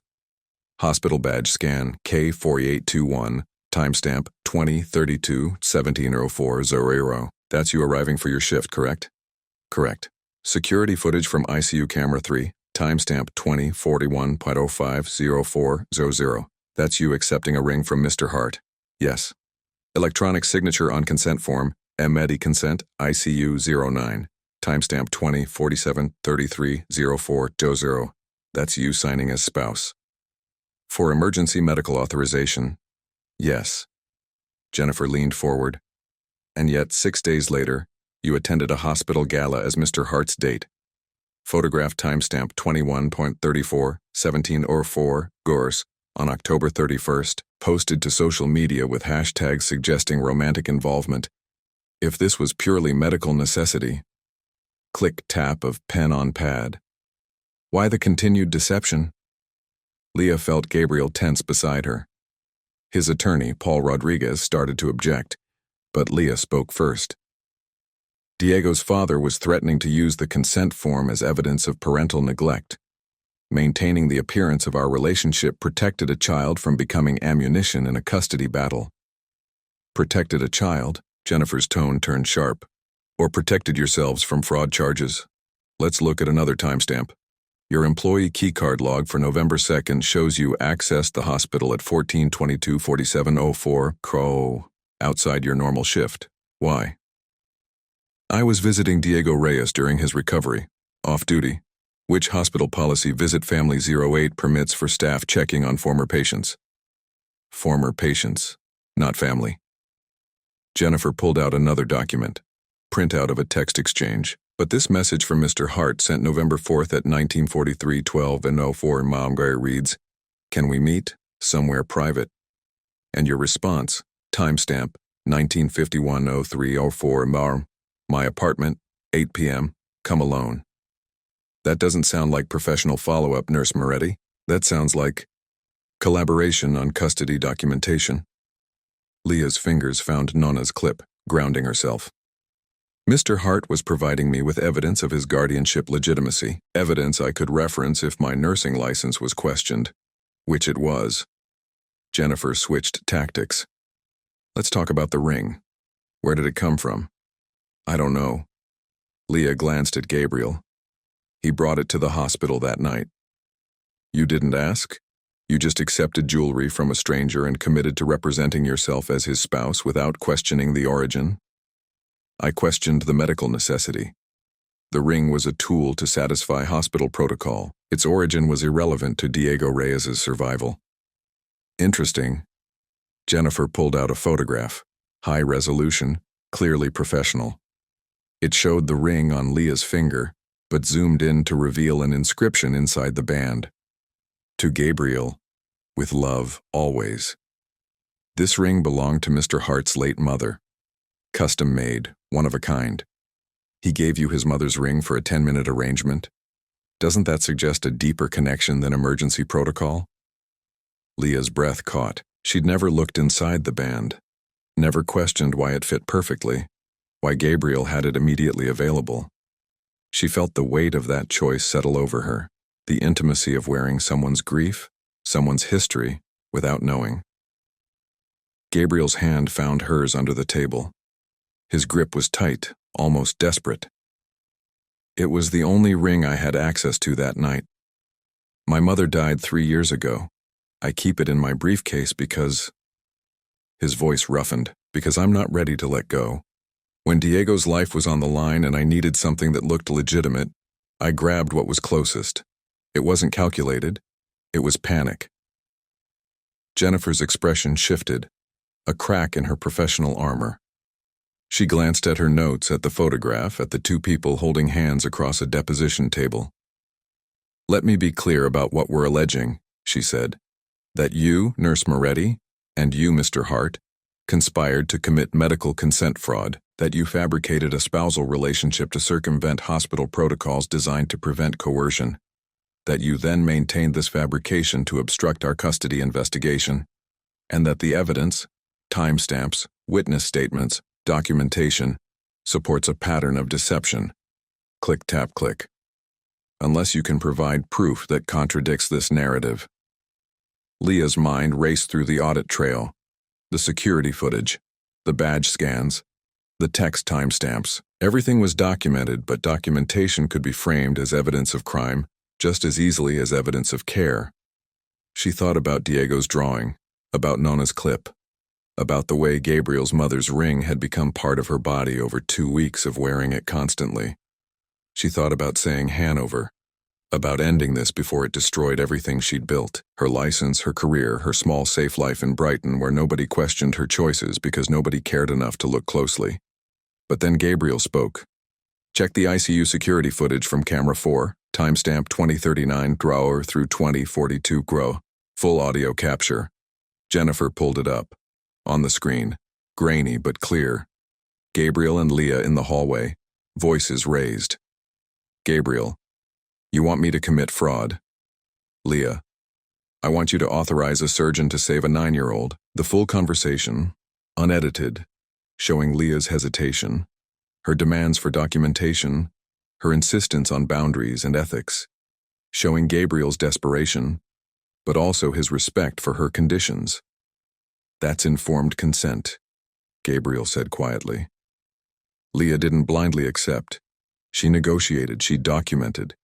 Hospital badge scan K4821, timestamp 2032-170400. That's you arriving for your shift, correct? Correct. Security footage from ICU camera 3, timestamp 2041.050400. That's you accepting a ring from Mr. Hart. Yes. Electronic signature on consent form, MED consent ICU 09, timestamp 2047-330400. That's you signing as spouse. For emergency medical authorization, yes. Jennifer leaned forward. And yet 6 days later, you attended a hospital gala as Mr. Hart's date. Photograph timestamp 21.34-1704 Gors on October 31st, posted to social media with hashtags suggesting romantic involvement. If this was purely medical necessity, click tap of pen on pad. Why the continued deception? Leah felt Gabriel tense beside her. His attorney, Paul Rodriguez, started to object, but Leah spoke first. Diego's father was threatening to use the consent form as evidence of parental neglect. Maintaining the appearance of our relationship protected a child from becoming ammunition in a custody battle. Protected a child? Jennifer's tone turned sharp. Or protected yourselves from fraud charges? Let's look at another timestamp. Your employee keycard log for November 2nd shows you accessed the hospital at 14:22:47:04 CRO, outside your normal shift. Why? I was visiting Diego Reyes during his recovery, off-duty. Which hospital policy Visit Family 08 permits for staff checking on former patients? Former patients, not family. Jennifer pulled out another document, printout of a text exchange. But this message from Mr. Hart sent November 4th at 19:43:12:04 Momgray reads, "Can we meet? Somewhere private." And your response, timestamp 1951:03:04 Marm. My apartment, 8 p.m., come alone. That doesn't sound like professional follow-up, Nurse Moretti. That sounds like collaboration on custody documentation. Leah's fingers found Nona's clip, grounding herself. Mr. Hart was providing me with evidence of his guardianship legitimacy, evidence I could reference if my nursing license was questioned, which it was. Jennifer switched tactics. Let's talk about the ring. Where did it come from? I don't know. Leah glanced at Gabriel. He brought it to the hospital that night. You didn't ask? You just accepted jewelry from a stranger and committed to representing yourself as his spouse without questioning the origin? I questioned the medical necessity. The ring was a tool to satisfy hospital protocol. Its origin was irrelevant to Diego Reyes's survival. Interesting. Jennifer pulled out a photograph, high resolution, clearly professional. It showed the ring on Leah's finger, but zoomed in to reveal an inscription inside the band. To Gabriel, with love, always. This ring belonged to Mr. Hart's late mother. Custom made, one of a kind. He gave you his mother's ring for a 10-minute arrangement. Doesn't that suggest a deeper connection than emergency protocol? Leah's breath caught. She'd never looked inside the band, never questioned why it fit perfectly, why Gabriel had it immediately available. She felt the weight of that choice settle over her, the intimacy of wearing someone's grief, someone's history, without knowing. Gabriel's hand found hers under the table. His grip was tight, almost desperate. It was the only ring I had access to that night. My mother died 3 years ago. I keep it in my briefcase because... His voice roughened, because I'm not ready to let go. When Diego's life was on the line and I needed something that looked legitimate, I grabbed what was closest. It wasn't calculated. It was panic. Jennifer's expression shifted, a crack in her professional armor. She glanced at her notes, at the photograph, at the two people holding hands across a deposition table. Let me be clear about what we're alleging, she said. That you, Nurse Moretti, and you, Mr. Hart, conspired to commit medical consent fraud, that you fabricated a spousal relationship to circumvent hospital protocols designed to prevent coercion, that you then maintained this fabrication to obstruct our custody investigation, and that the evidence, timestamps, witness statements, documentation, supports a pattern of deception. Click, tap, click. Unless you can provide proof that contradicts this narrative. Leah's mind raced through the audit trail, the security footage, the badge scans, the text timestamps. Everything was documented, but documentation could be framed as evidence of crime just as easily as evidence of care. She thought about Diego's drawing, about Nona's clip, about the way Gabriel's mother's ring had become part of her body over 2 weeks of wearing it constantly. She thought about saying Hanover, about ending this before it destroyed everything she'd built, her license, her career, her small safe life in Brighton where nobody questioned her choices because nobody cared enough to look closely. But then Gabriel spoke. Check the ICU security footage from camera 4, timestamp 2039 Grauer through 2042 Gro, full audio capture. Jennifer pulled it up. On the screen, grainy but clear. Gabriel and Leah in the hallway, voices raised. Gabriel, you want me to commit fraud? Leah, I want you to authorize a surgeon to save a 9-year-old. The full conversation, unedited, showing Leah's hesitation, her demands for documentation, her insistence on boundaries and ethics, showing Gabriel's desperation, but also his respect for her conditions. That's informed consent, Gabriel said quietly. Leah didn't blindly accept. She negotiated, she documented.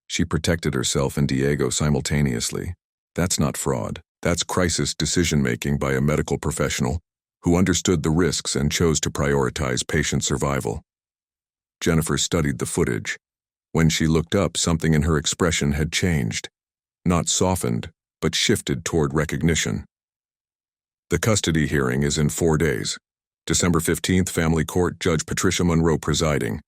She protected herself and Diego simultaneously. That's not fraud. That's crisis decision-making by a medical professional who understood the risks and chose to prioritize patient survival. Jennifer studied the footage. When she looked up, something in her expression had changed. Not softened, but shifted toward recognition. The custody hearing is in 4 days. December 15th, Family Court, Judge Patricia Monroe presiding.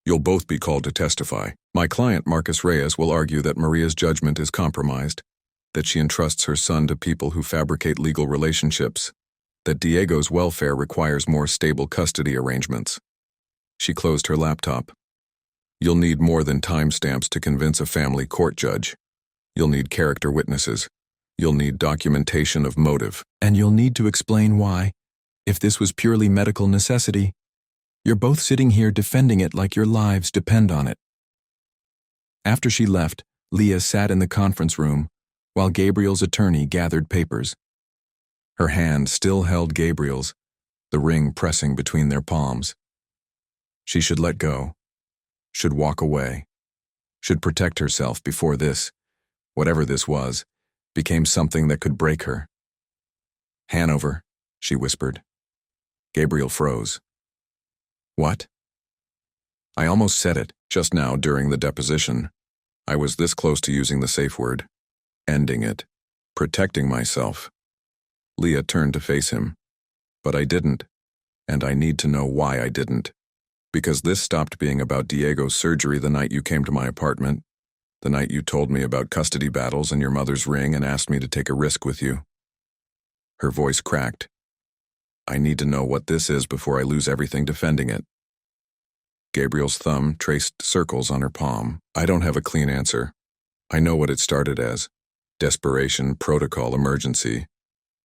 You'll both be called to testify. My client, Marcus Reyes, will argue that Maria's judgment is compromised, that she entrusts her son to people who fabricate legal relationships, that Diego's welfare requires more stable custody arrangements. She closed her laptop. You'll need more than timestamps to convince a family court judge. You'll need character witnesses. You'll need documentation of motive. And you'll need to explain why, if this was purely medical necessity, you're both sitting here defending it like your lives depend on it. After she left, Leah sat in the conference room while Gabriel's attorney gathered papers. Her hand still held Gabriel's, the ring pressing between their palms. She should let go, should walk away, should protect herself before this, whatever this was, became something that could break her. "Hanover," she whispered. Gabriel froze. "What?" "I almost said it, just now during the deposition. I was this close to using the safe word. Ending it. Protecting myself." Leah turned to face him. "But I didn't. And I need to know why I didn't. Because this stopped being about Diego's surgery the night you came to my apartment, the night you told me about custody battles and your mother's ring and asked me to take a risk with you." Her voice cracked. "I need to know what this is before I lose everything defending it." Gabriel's thumb traced circles on her palm. "I don't have a clean answer. I know what it started as. Desperation, protocol, emergency.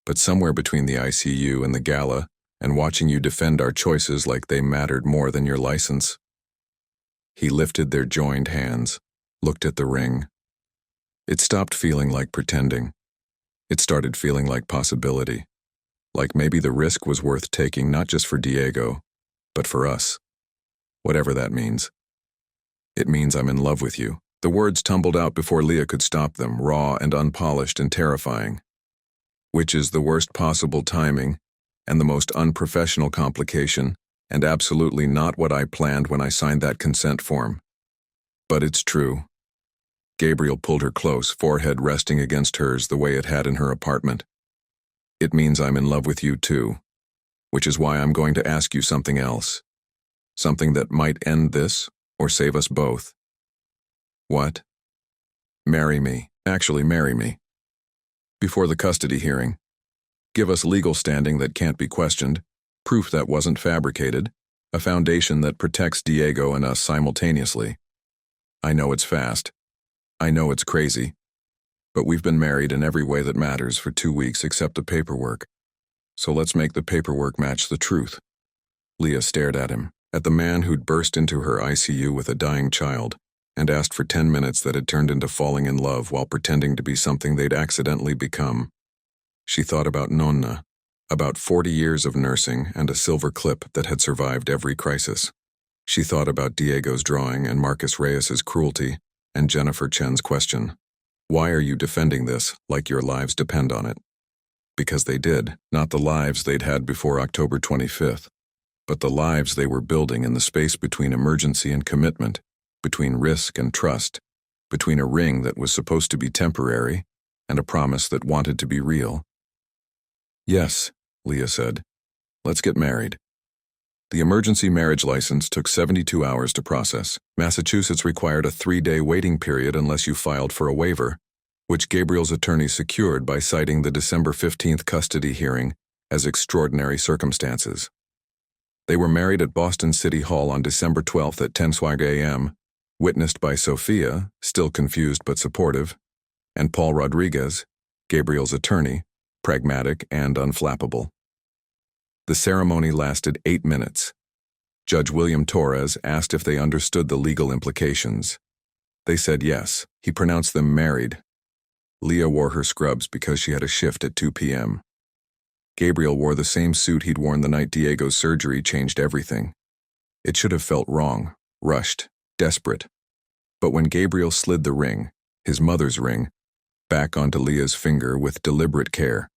But somewhere between the ICU and the gala, and watching you defend our choices like they mattered more than your license." He lifted their joined hands, looked at the ring. It stopped feeling like pretending. It started feeling like possibility. Like maybe the risk was worth taking not just for Diego, but for us. Whatever that means. "It means I'm in love with you." The words tumbled out before Leah could stop them, raw and unpolished and terrifying. Which is the worst possible timing, and the most unprofessional complication, and absolutely not what I planned when I signed that consent form. But it's true. Gabriel pulled her close, forehead resting against hers the way it had in her apartment. "It means I'm in love with you too, which is why I'm going to ask you something else. Something that might end this, or save us both." "What?" "Marry me. Actually marry me. Before the custody hearing. Give us legal standing that can't be questioned, proof that wasn't fabricated, a foundation that protects Diego and us simultaneously. I know it's fast. I know it's crazy. But we've been married in every way that matters for 2 weeks except the paperwork. So let's make the paperwork match the truth." Leah stared at him, at the man who'd burst into her ICU with a dying child, and asked for 10 minutes that had turned into falling in love while pretending to be something they'd accidentally become. She thought about Nonna, about 40 years of nursing and a silver clip that had survived every crisis. She thought about Diego's drawing and Marcus Reyes's cruelty, and Jennifer Chen's question. "Why are you defending this like your lives depend on it?" Because they did, not the lives they'd had before October 25th, but the lives they were building in the space between emergency and commitment, between risk and trust, between a ring that was supposed to be temporary and a promise that wanted to be real. "Yes," Leah said. "Let's get married." The emergency marriage license took 72 hours to process. Massachusetts required a 3-day waiting period unless you filed for a waiver, which Gabriel's attorney secured by citing the December 15th custody hearing as extraordinary circumstances. They were married at Boston City Hall on December 12th at 10:00 a.m., witnessed by Sophia, still confused but supportive, and Paul Rodriguez, Gabriel's attorney, pragmatic and unflappable. The ceremony lasted 8 minutes. Judge William Torres asked if they understood the legal implications. They said yes. He pronounced them married. Leah wore her scrubs because she had a shift at 2 p.m. Gabriel wore the same suit he'd worn the night Diego's surgery changed everything. It should have felt wrong, rushed, desperate. But when Gabriel slid the ring, his mother's ring, back onto Leah's finger with deliberate care,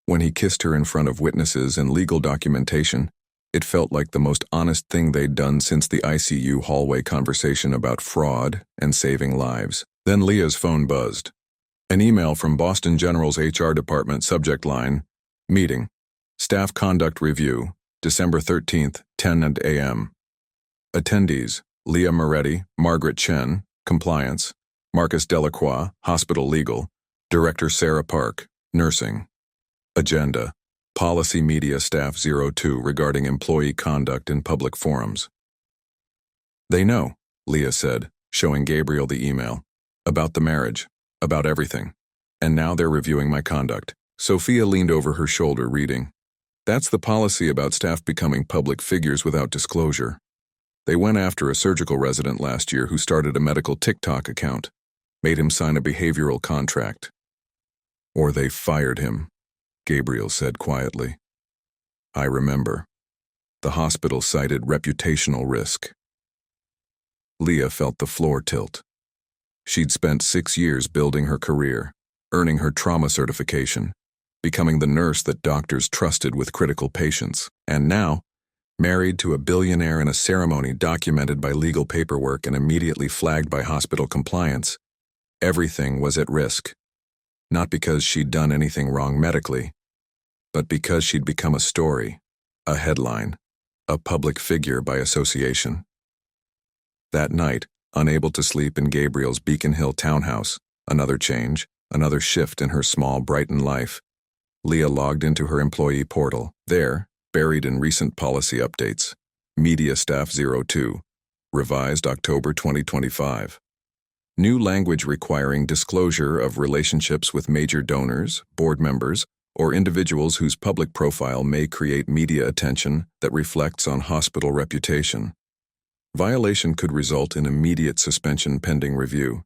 when he kissed her in front of witnesses and legal documentation, it felt like the most honest thing they'd done since the ICU hallway conversation about fraud and saving lives. Then Leah's phone buzzed. An email from Boston General's HR department, subject line, "Meeting. Staff Conduct Review, December 13th, 10 a.m. Attendees, Leah Moretti, Margaret Chen, Compliance, Marcus Delacroix, Hospital Legal, Director Sarah Park, Nursing. Agenda, Policy Media Staff 02 regarding employee conduct in public forums." "They know," Leah said, showing Gabriel the email. "About the marriage, about everything. And now they're reviewing my conduct." Sophia leaned over her shoulder, reading. "That's the policy about staff becoming public figures without disclosure. They went after a surgical resident last year who started a medical TikTok account, made him sign a behavioral contract. Or they fired him." Gabriel said quietly. I remember. The hospital cited reputational risk. Leah felt the floor tilt. She'd spent 6 years building her career, earning her trauma certification, becoming the nurse that doctors trusted with critical patients, and now, married to a billionaire in a ceremony documented by legal paperwork and immediately flagged by hospital compliance, everything was at risk. Not because she'd done anything wrong medically, but because she'd become a story, a headline, a public figure by association. That night, unable to sleep in Gabriel's Beacon Hill townhouse, another change, another shift in her small Brighton life, Leah logged into her employee portal. There, buried in recent policy updates, Media Staff 02, revised October 2025. New language requiring disclosure of relationships with major donors, board members, or individuals whose public profile may create media attention that reflects on hospital reputation. Violation could result in immediate suspension pending review.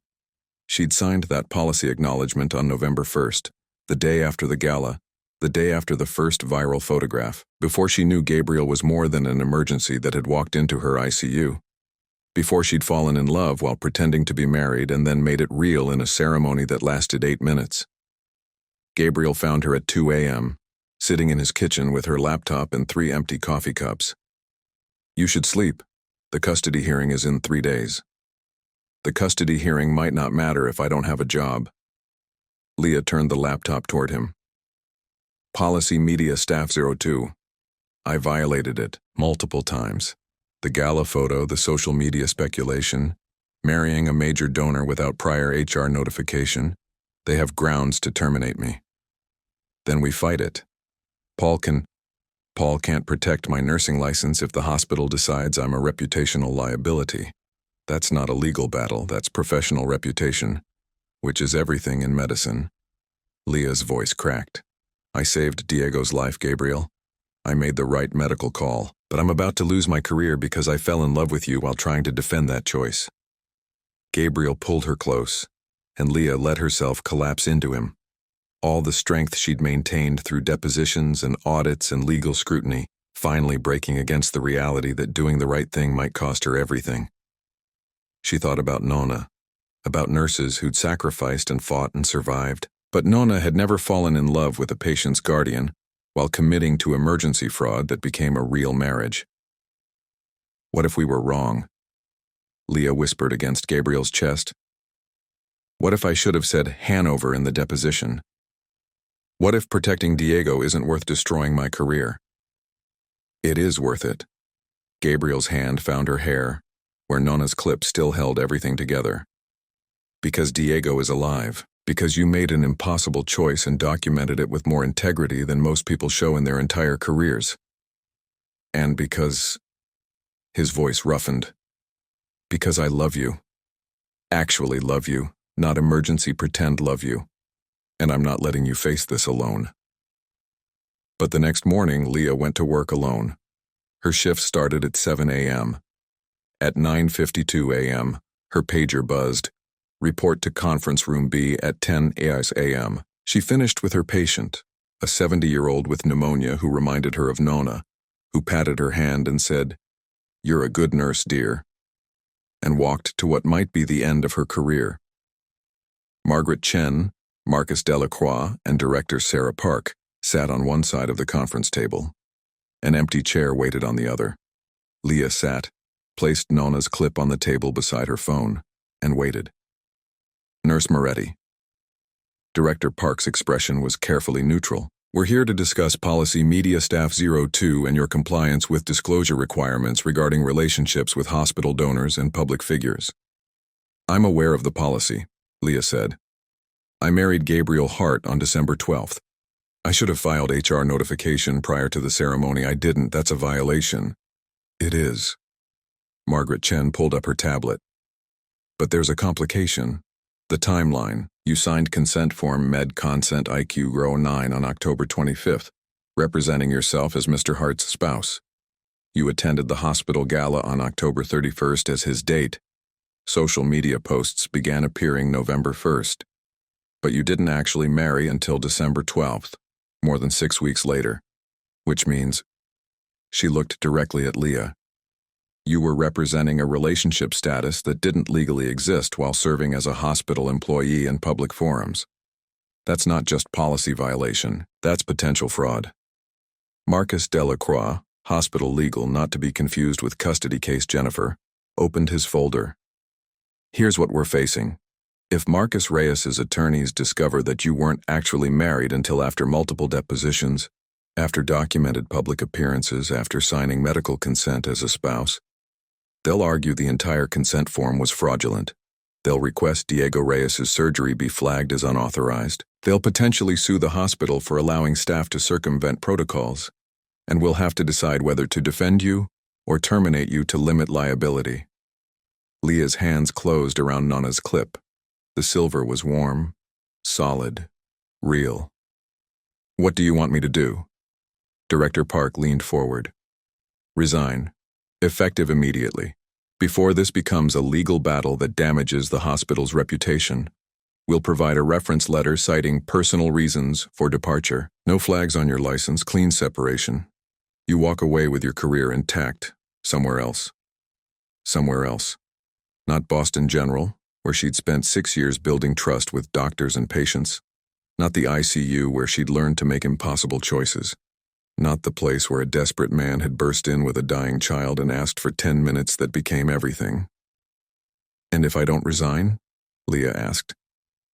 She'd signed that policy acknowledgement on November 1st, the day after the gala, the day after the first viral photograph, before she knew Gabriel was more than an emergency that had walked into her ICU. Before she'd fallen in love while pretending to be married and then made it real in a ceremony that lasted 8 minutes. Gabriel found her at 2 a.m., sitting in his kitchen with her laptop and 3 empty coffee cups. You should sleep. The custody hearing is in 3 days. The custody hearing might not matter if I don't have a job. Leah turned the laptop toward him. Policy Media Staff 02. I violated it multiple times. The gala photo, the social media speculation, marrying a major donor without prior HR notification. They have grounds to terminate me. Then we fight it. Paul can't protect my nursing license if the hospital decides I'm a reputational liability. That's not a legal battle, that's professional reputation, which is everything in medicine. Leah's voice cracked. I saved Diego's life, Gabriel. I made the right medical call, but I'm about to lose my career because I fell in love with you while trying to defend that choice. Gabriel pulled her close, and Leah let herself collapse into him. All the strength she'd maintained through depositions and audits and legal scrutiny, finally breaking against the reality that doing the right thing might cost her everything. She thought about Nona, about nurses who'd sacrificed and fought and survived, but Nona had never fallen in love with a patient's guardian while committing to emergency fraud that became a real marriage. What if we were wrong? Leah whispered against Gabriel's chest. What if I should have said Hanover in the deposition? What if protecting Diego isn't worth destroying my career? It is worth it. Gabriel's hand found her hair, where Nona's clip still held everything together. Because Diego is alive. Because you made an impossible choice and documented it with more integrity than most people show in their entire careers. And because... His voice roughened. Because I love you. Actually love you, not emergency pretend love you. And I'm not letting you face this alone. But the next morning, Leah went to work alone. Her shift started at 7 a.m. At 9:52 a.m., her pager buzzed. Report to conference room B at 10 a.m. She finished with her patient, a 70-year-old with pneumonia who reminded her of Nona, who patted her hand and said, "You're a good nurse, dear," and walked to what might be the end of her career. Margaret Chen, Marcus Delacroix, and director Sarah Park sat on one side of the conference table. An empty chair waited on the other. Leah sat, placed Nona's clip on the table beside her phone, and waited. Nurse Moretti. Director Park's expression was carefully neutral. We're here to discuss Policy Media Staff 02 and your compliance with disclosure requirements regarding relationships with hospital donors and public figures. I'm aware of the policy, Leah said. I married Gabriel Hart on December 12th. I should have filed HR notification prior to the ceremony. I didn't. That's a violation. It is. Margaret Chen pulled up her tablet. But there's a complication. The timeline. You signed consent form Med Consent IQ Grow 9 on October 25th, representing yourself as Mr. Hart's spouse. You attended the hospital gala on October 31st as his date. Social media posts began appearing November 1st. But you didn't actually marry until December 12th, more than 6 weeks later, which means she looked directly at Leah. You were representing a relationship status that didn't legally exist while serving as a hospital employee in public forums. That's not just policy violation, that's potential fraud. Marcus Delacroix, hospital legal not to be confused with custody case Jennifer, opened his folder. Here's what we're facing. If Marcus Reyes's attorneys discover that you weren't actually married until after multiple depositions, after documented public appearances, after signing medical consent as a spouse, they'll argue the entire consent form was fraudulent. They'll request Diego Reyes's surgery be flagged as unauthorized. They'll potentially sue the hospital for allowing staff to circumvent protocols, and we'll have to decide whether to defend you or terminate you to limit liability. Leah's hands closed around Nana's clip. The silver was warm, solid, real. What do you want me to do? Director Park leaned forward. Resign. Effective immediately. Before this becomes a legal battle that damages the hospital's reputation, we'll provide a reference letter citing personal reasons for departure. No flags on your license, clean separation. You walk away with your career intact, somewhere else. Somewhere else. Not Boston General, where she'd spent 6 years building trust with doctors and patients. Not the ICU, where she'd learned to make impossible choices. Not the place where a desperate man had burst in with a dying child and asked for 10 minutes that became everything. And if I don't resign? Leah asked.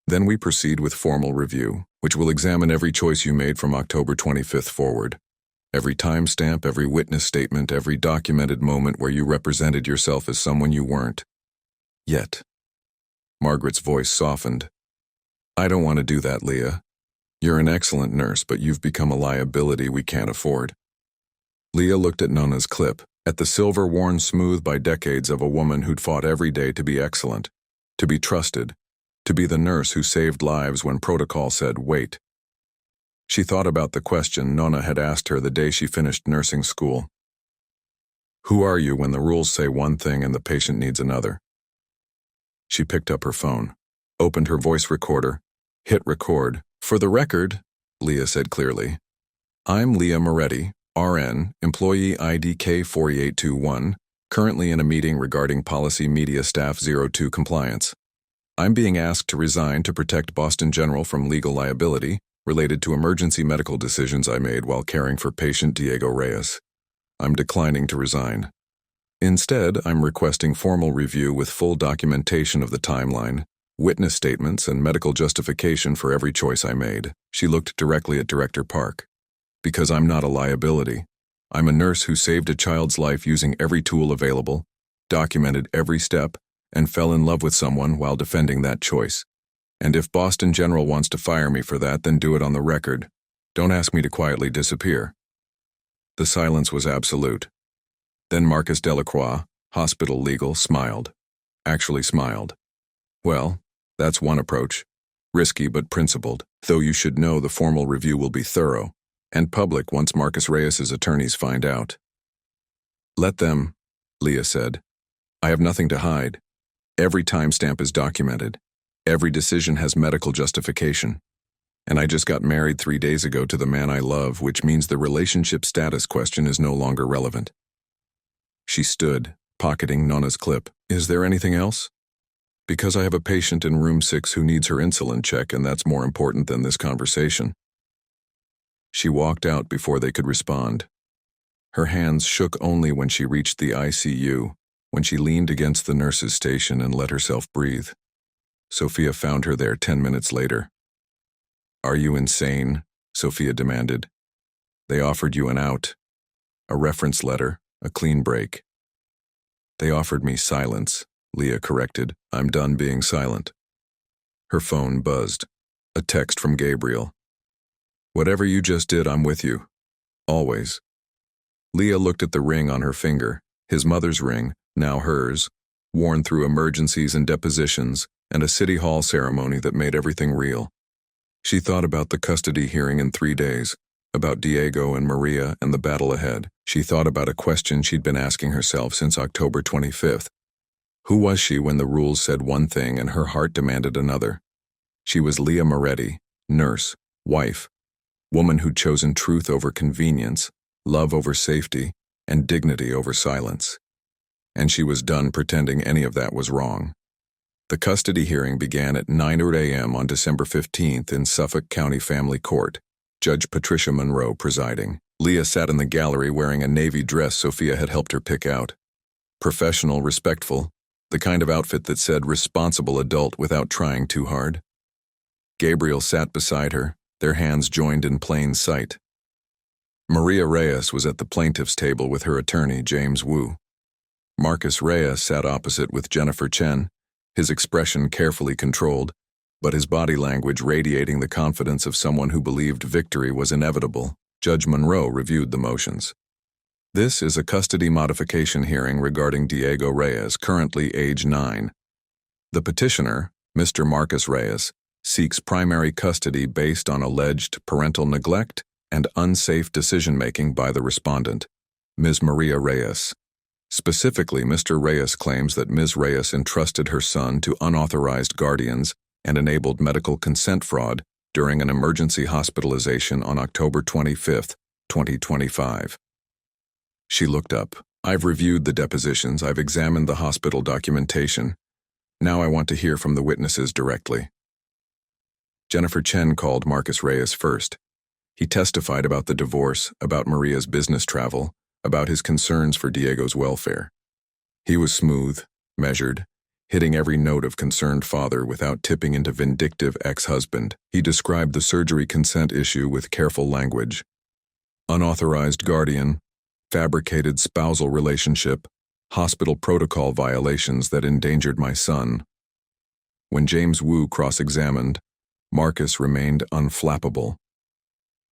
Then we proceed with formal review, which will examine every choice you made from October 25th forward. Every timestamp, every witness statement, every documented moment where you represented yourself as someone you weren't. Yet. Margaret's voice softened. I don't want to do that, Leah. You're an excellent nurse, but you've become a liability we can't afford. Leah looked at Nona's clip, at the silver worn smooth by decades of a woman who'd fought every day to be excellent, to be trusted, to be the nurse who saved lives when protocol said wait. She thought about the question Nona had asked her the day she finished nursing school. Who are you when the rules say one thing and the patient needs another? She picked up her phone, opened her voice recorder, hit record. For the record, Leah said clearly, I'm Leah Moretti, RN, employee ID K4821, currently in a meeting regarding policy media staff 02 compliance. I'm being asked to resign to protect Boston General from legal liability related to emergency medical decisions I made while caring for patient Diego Reyes. I'm declining to resign. Instead, I'm requesting formal review with full documentation of the timeline, witness statements, and medical justification for every choice I made. She looked directly at Director Park. Because I'm not a liability. I'm a nurse who saved a child's life using every tool available, documented every step, and fell in love with someone while defending that choice. And if Boston General wants to fire me for that, then do it on the record. Don't ask me to quietly disappear. The silence was absolute. Then Marcus Delacroix, hospital legal, smiled. Actually smiled. Well, that's one approach. Risky but principled, though you should know the formal review will be thorough, and public once Marcus Reyes's attorneys find out. Let them, Leah said. I have nothing to hide. Every timestamp is documented. Every decision has medical justification. And I just got married 3 days ago to the man I love, which means the relationship status question is no longer relevant. She stood, pocketing Nona's clip. Is there anything else? Because I have a patient in room 6 who needs her insulin check, and that's more important than this conversation. She walked out before they could respond. Her hands shook only when she reached the ICU, when she leaned against the nurse's station and let herself breathe. Sophia found her there 10 minutes later. Are you insane? Sophia demanded. They offered you an out, a reference letter, a clean break. They offered me silence, Leah corrected. I'm done being silent. Her phone buzzed. A text from Gabriel. Whatever you just did, I'm with you. Always. Leah looked at the ring on her finger, his mother's ring, now hers, worn through emergencies and depositions, and a city hall ceremony that made everything real. She thought about the custody hearing in 3 days, about Diego and Maria and the battle ahead. She thought about a question she'd been asking herself since October 25th. Who was she when the rules said one thing and her heart demanded another? She was Leah Moretti, nurse, wife, Woman who'd chosen truth over convenience, love over safety, and dignity over silence. And she was done pretending any of that was wrong. The custody hearing began at 9 a.m. on December 15th in Suffolk County Family Court, Judge Patricia Monroe presiding. Leah sat in the gallery wearing a navy dress Sophia had helped her pick out. Professional, respectful, the kind of outfit that said responsible adult without trying too hard. Gabriel sat beside her, their hands joined in plain sight. Maria Reyes was at the plaintiff's table with her attorney, James Wu. Marcus Reyes sat opposite with Jennifer Chen, his expression carefully controlled, but his body language radiating the confidence of someone who believed victory was inevitable. Judge Monroe reviewed the motions. This is a custody modification hearing regarding Diego Reyes, currently age 9. The petitioner, Mr. Marcus Reyes, seeks primary custody based on alleged parental neglect and unsafe decision-making by the respondent, Ms. Maria Reyes. Specifically, Mr. Reyes claims that Ms. Reyes entrusted her son to unauthorized guardians and enabled medical consent fraud during an emergency hospitalization on October 25, 2025. She looked up. I've reviewed the depositions, I've examined the hospital documentation. Now I want to hear from the witnesses directly. Jennifer Chen called Marcus Reyes first. He testified about the divorce, about Maria's business travel, about his concerns for Diego's welfare. He was smooth, measured, hitting every note of concerned father without tipping into vindictive ex-husband. He described the surgery consent issue with careful language. Unauthorized guardian, fabricated spousal relationship, hospital protocol violations that endangered my son. When James Wu cross-examined, Marcus remained unflappable.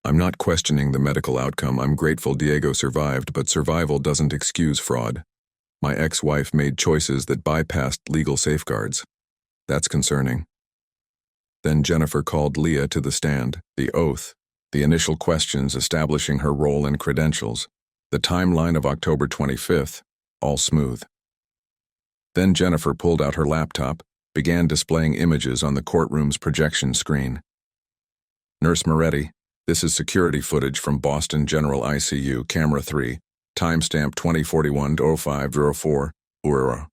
I'm not questioning the medical outcome. I'm grateful Diego survived, but survival doesn't excuse fraud. My ex-wife made choices that bypassed legal safeguards. That's concerning. Then Jennifer called Leah to the stand, the oath, the initial questions establishing her role and credentials, the timeline of October 25th, all smooth. Then Jennifer pulled out her laptop, began displaying images on the courtroom's projection screen. Nurse Moretti, this is security footage from Boston General ICU, Camera 3, timestamp 2041-0504, Aurora.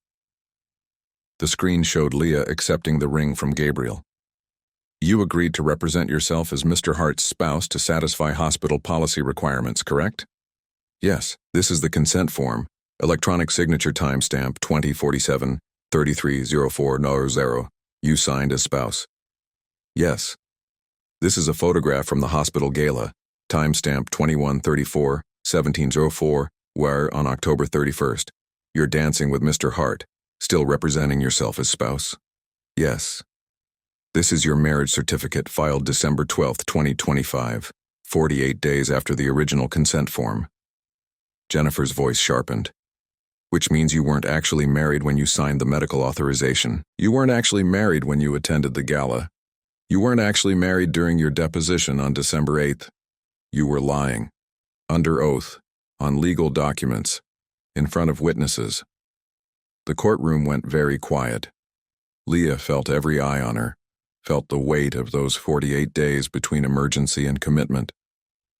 The screen showed Leah accepting the ring from Gabriel. You agreed to represent yourself as Mr. Hart's spouse to satisfy hospital policy requirements, correct? Yes, this is the consent form, electronic signature timestamp 2047-3304-0. You signed as spouse. Yes. This is a photograph from the hospital gala, timestamp 2134-1704, where, on October 31st, you're dancing with Mr. Hart, still representing yourself as spouse. Yes. This is your marriage certificate filed December 12, 2025, 48 days after the original consent form. Jennifer's voice sharpened. Which means you weren't actually married when you signed the medical authorization. You weren't actually married when you attended the gala. You weren't actually married during your deposition on December 8th. You were lying. Under oath, on legal documents, in front of witnesses. The courtroom went very quiet. Leah felt every eye on her, felt the weight of those 48 days between emergency and commitment.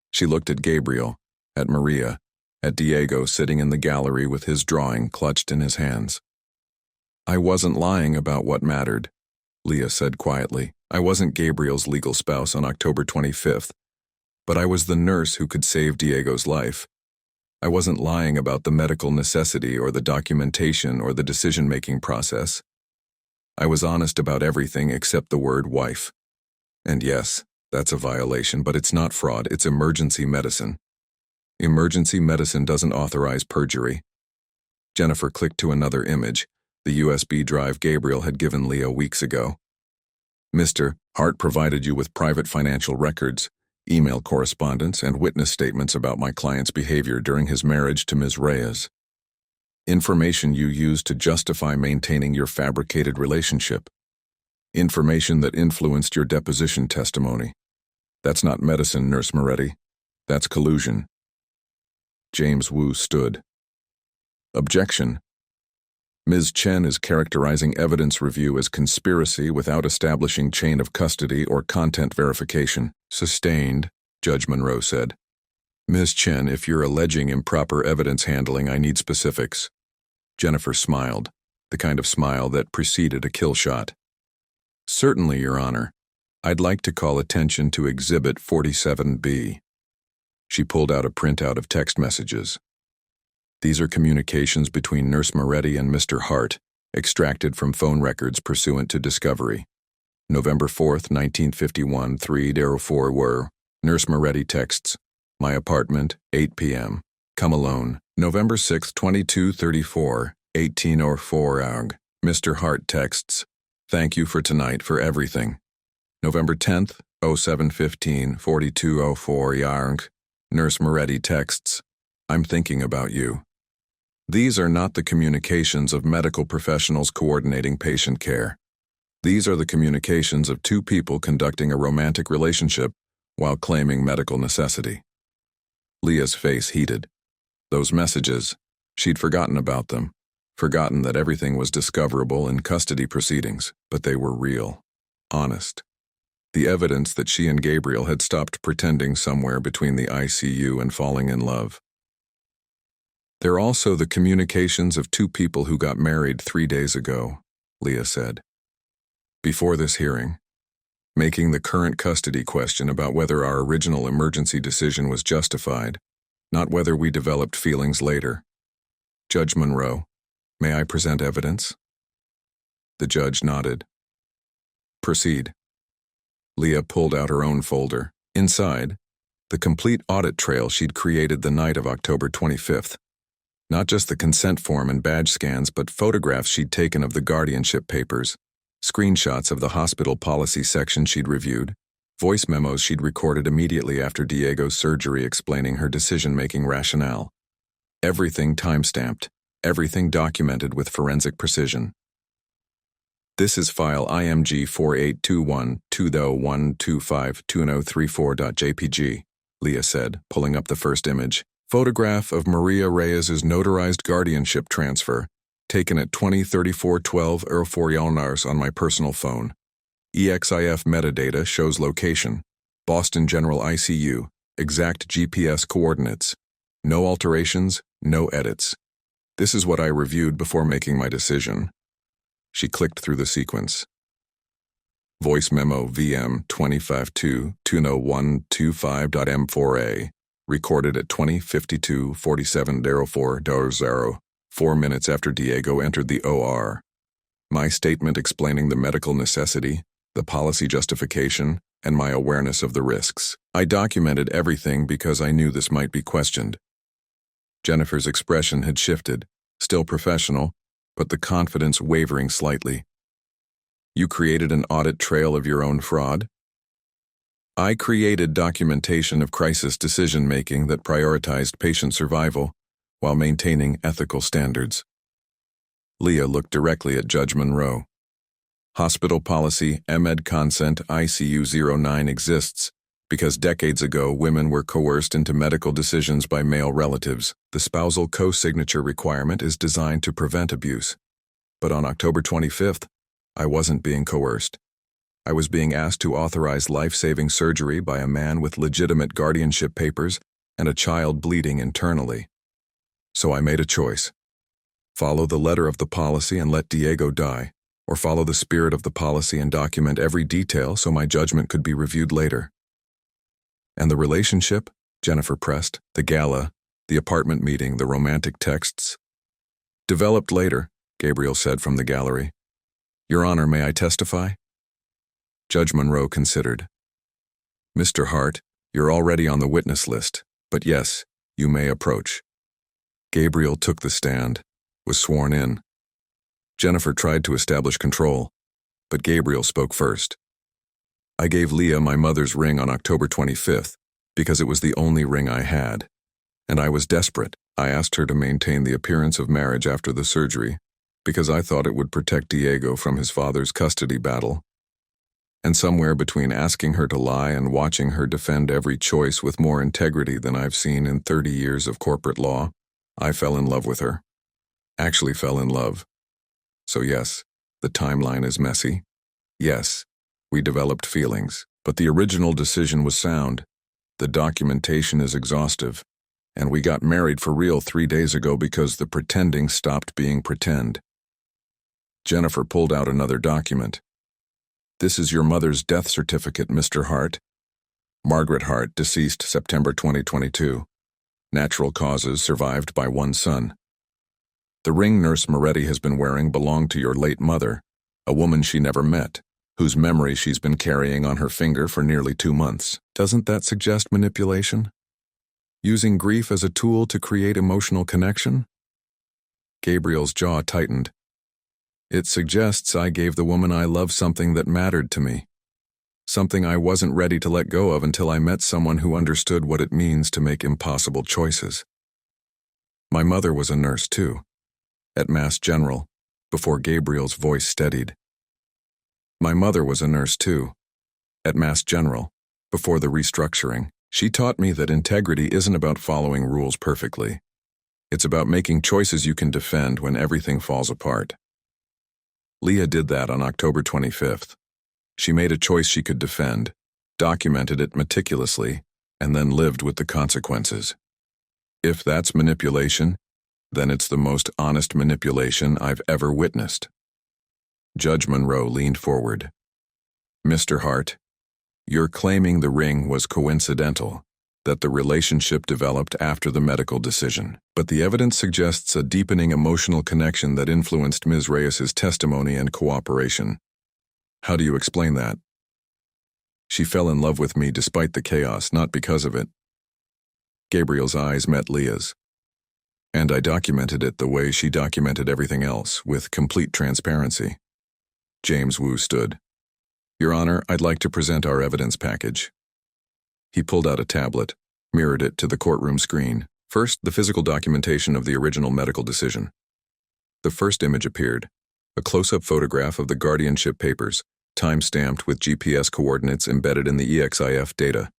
She looked at Gabriel, at Maria, at Diego sitting in the gallery with his drawing clutched in his hands. I wasn't lying about what mattered, Leah said quietly. I wasn't Gabriel's legal spouse on October 25th, but I was the nurse who could save Diego's life. I wasn't lying about the medical necessity or the documentation or the decision-making process. I was honest about everything except the word wife. And yes, that's a violation, but it's not fraud, it's emergency medicine. Emergency medicine doesn't authorize perjury. Jennifer clicked to another image, the USB drive Gabriel had given Leah weeks ago. Mr. Hart provided you with private financial records, email correspondence, and witness statements about my client's behavior during his marriage to Ms. Reyes. Information you used to justify maintaining your fabricated relationship. Information that influenced your deposition testimony. That's not medicine, Nurse Moretti. That's collusion. James Wu stood. Objection. Ms. Chen is characterizing evidence review as conspiracy without establishing chain of custody or content verification. Sustained. Judge Monroe said. Ms. Chen, if you're alleging improper evidence handling, I need specifics. Jennifer smiled, the kind of smile that preceded a kill shot. Certainly, Your Honor. I'd like to call attention to Exhibit 47B. She pulled out a printout of text messages. These are communications between Nurse Moretti and Mr. Hart, extracted from phone records pursuant to discovery. November 4th, 1951, 3:04 were, Nurse Moretti texts, my apartment, 8 p.m. Come alone. November 6th, 22:34, 18:04 AUG. Mr. Hart texts, thank you for tonight for everything. November 10th, 07:15, 42:04 AUG. Nurse Moretti texts, I'm thinking about you. These are not the communications of medical professionals coordinating patient care. These are the communications of two people conducting a romantic relationship while claiming medical necessity. Leah's face heated. Those messages, she'd forgotten about them, forgotten that everything was discoverable in custody proceedings, but they were real, honest. The evidence that she and Gabriel had stopped pretending somewhere between the ICU and falling in love. They're also the communications of two people who got married 3 days ago, Leah said. Before this hearing, making the current custody question about whether our original emergency decision was justified, not whether we developed feelings later. Judge Monroe, may I present evidence? The judge nodded. Proceed. Leah pulled out her own folder. Inside, the complete audit trail she'd created the night of October 25th. Not just the consent form and badge scans, but photographs she'd taken of the guardianship papers, screenshots of the hospital policy section she'd reviewed, voice memos she'd recorded immediately after Diego's surgery explaining her decision-making rationale. Everything time-stamped, everything documented with forensic precision. This is file IMG 4821-2012522034.jpg, Leah said, pulling up the first image. Photograph of Maria Reyes's notarized guardianship transfer, taken at 20:34:12 Yalnars on my personal phone. EXIF metadata shows location, Boston General ICU, exact GPS coordinates. No alterations, no edits. This is what I reviewed before making my decision. She clicked through the sequence. Voice memo VM 252-20125.m4a, recorded at 20:52:47:04, 4 minutes after Diego entered the OR. My statement explaining the medical necessity, the policy justification, and my awareness of the risks. I documented everything because I knew this might be questioned. Jennifer's expression had shifted, still professional, but the confidence wavering slightly. You created an audit trail of your own fraud? I created documentation of crisis decision-making that prioritized patient survival while maintaining ethical standards. Leah looked directly at Judge Monroe. Hospital policy MED consent ICU 09 exists because decades ago women were coerced into medical decisions by male relatives. The spousal co-signature requirement is designed to prevent abuse. But on October 25th, I wasn't being coerced. I was being asked to authorize life-saving surgery by a man with legitimate guardianship papers and a child bleeding internally. So I made a choice. Follow the letter of the policy and let Diego die, or follow the spirit of the policy and document every detail so my judgment could be reviewed later. And the relationship? Jennifer pressed. The gala, the apartment meeting, the romantic texts. Developed later, Gabriel said from the gallery. Your Honor, may I testify? Judge Monroe considered. Mr. Hart, you're already on the witness list, but yes, you may approach. Gabriel took the stand, was sworn in. Jennifer tried to establish control, but Gabriel spoke first. I gave Leah my mother's ring on October 25th because it was the only ring I had, and I was desperate. I asked her to maintain the appearance of marriage after the surgery because I thought it would protect Diego from his father's custody battle. And somewhere between asking her to lie and watching her defend every choice with more integrity than I've seen in 30 years of corporate law, I fell in love with her. Actually fell in love. So yes, the timeline is messy. Yes, we developed feelings, but the original decision was sound. The documentation is exhaustive, and we got married for real 3 days ago because the pretending stopped being pretend. Jennifer pulled out another document. This is your mother's death certificate, Mr. Hart. Margaret Hart, deceased September 2022. Natural causes, survived by 1 son. The ring Nurse Moretti has been wearing belonged to your late mother, a woman she never met, whose memory she's been carrying on her finger for nearly 2 months. Doesn't that suggest manipulation? Using grief as a tool to create emotional connection? Gabriel's jaw tightened. It suggests I gave the woman I love something that mattered to me. Something I wasn't ready to let go of until I met someone who understood what it means to make impossible choices. My mother was a nurse too, at Mass General, before Gabriel's voice steadied. My mother was a nurse too, at Mass General, before the restructuring. She taught me that integrity isn't about following rules perfectly. It's about making choices you can defend when everything falls apart. Leah did that on October 25th. She made a choice she could defend, documented it meticulously, and then lived with the consequences. If that's manipulation, then it's the most honest manipulation I've ever witnessed. Judge Monroe leaned forward. Mr. Hart, you're claiming the ring was coincidental, that the relationship developed after the medical decision, but the evidence suggests a deepening emotional connection that influenced Ms. Reyes's testimony and cooperation. How do you explain that? She fell in love with me despite the chaos, not because of it. Gabriel's eyes met Leah's. And I documented it the way she documented everything else, with complete transparency. James Wu stood. Your Honor, I'd like to present our evidence package. He pulled out a tablet, mirrored it to the courtroom screen. First, the physical documentation of the original medical decision. The first image appeared, a close-up photograph of the guardianship papers, time-stamped with GPS coordinates embedded in the EXIF data.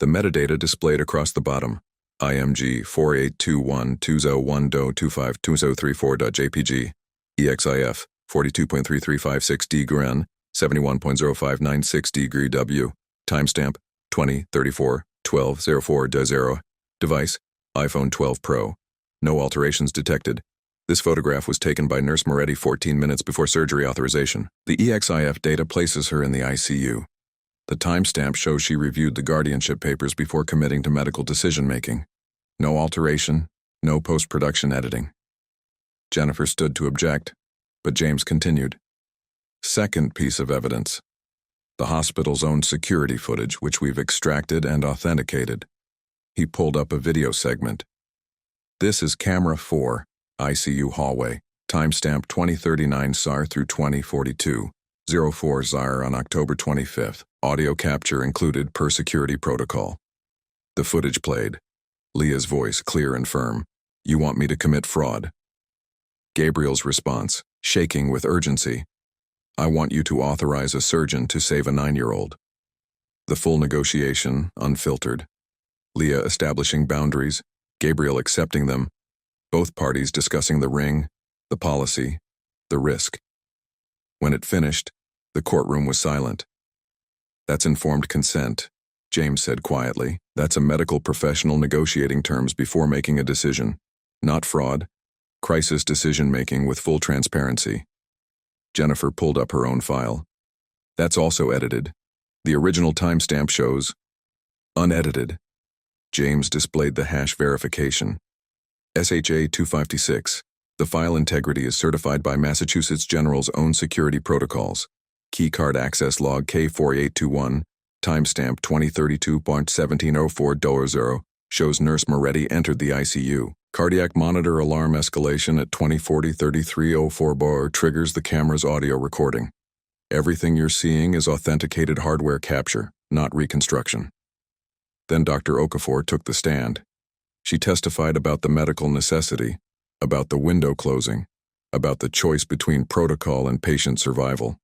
The metadata displayed across the bottom, IMG 48212010252034.jpg, EXIF 42.3356 dgren, 71.0596 degree W, timestamp 20-34-12-04-0, device, iPhone 12 Pro. No alterations detected. This photograph was taken by Nurse Moretti 14 minutes before surgery authorization. The EXIF data places her in the ICU. The timestamp shows she reviewed the guardianship papers before committing to medical decision-making. No alteration, no post-production editing. Jennifer stood to object, but James continued. Second piece of evidence. The hospital's own security footage, which we've extracted and authenticated. He pulled up a video segment. This is camera 4, ICU hallway, timestamp 2039 SAR through 2042, 04 ZAR on October 25th. Audio capture included per security protocol. The footage played. Leah's voice clear and firm. You want me to commit fraud? Gabriel's response, shaking with urgency. I want you to authorize a surgeon to save a 9-year-old. The full negotiation, unfiltered. Leah establishing boundaries, Gabriel accepting them, both parties discussing the ring, the policy, the risk. When it finished, the courtroom was silent. That's informed consent, James said quietly. That's a medical professional negotiating terms before making a decision. Not fraud. Crisis decision-making with full transparency. Jennifer pulled up her own file. That's also edited. The original timestamp shows unedited. James displayed the hash verification. SHA 256. The file integrity is certified by Massachusetts General's own security protocols. Keycard access log K4821, timestamp 2032.1704.0, shows Nurse Moretti entered the ICU. Cardiac monitor alarm escalation at 2040-3304 bar triggers the camera's audio recording. Everything you're seeing is authenticated hardware capture, not reconstruction. Then Dr. Okafor took the stand. She testified about the medical necessity, about the window closing, about the choice between protocol and patient survival.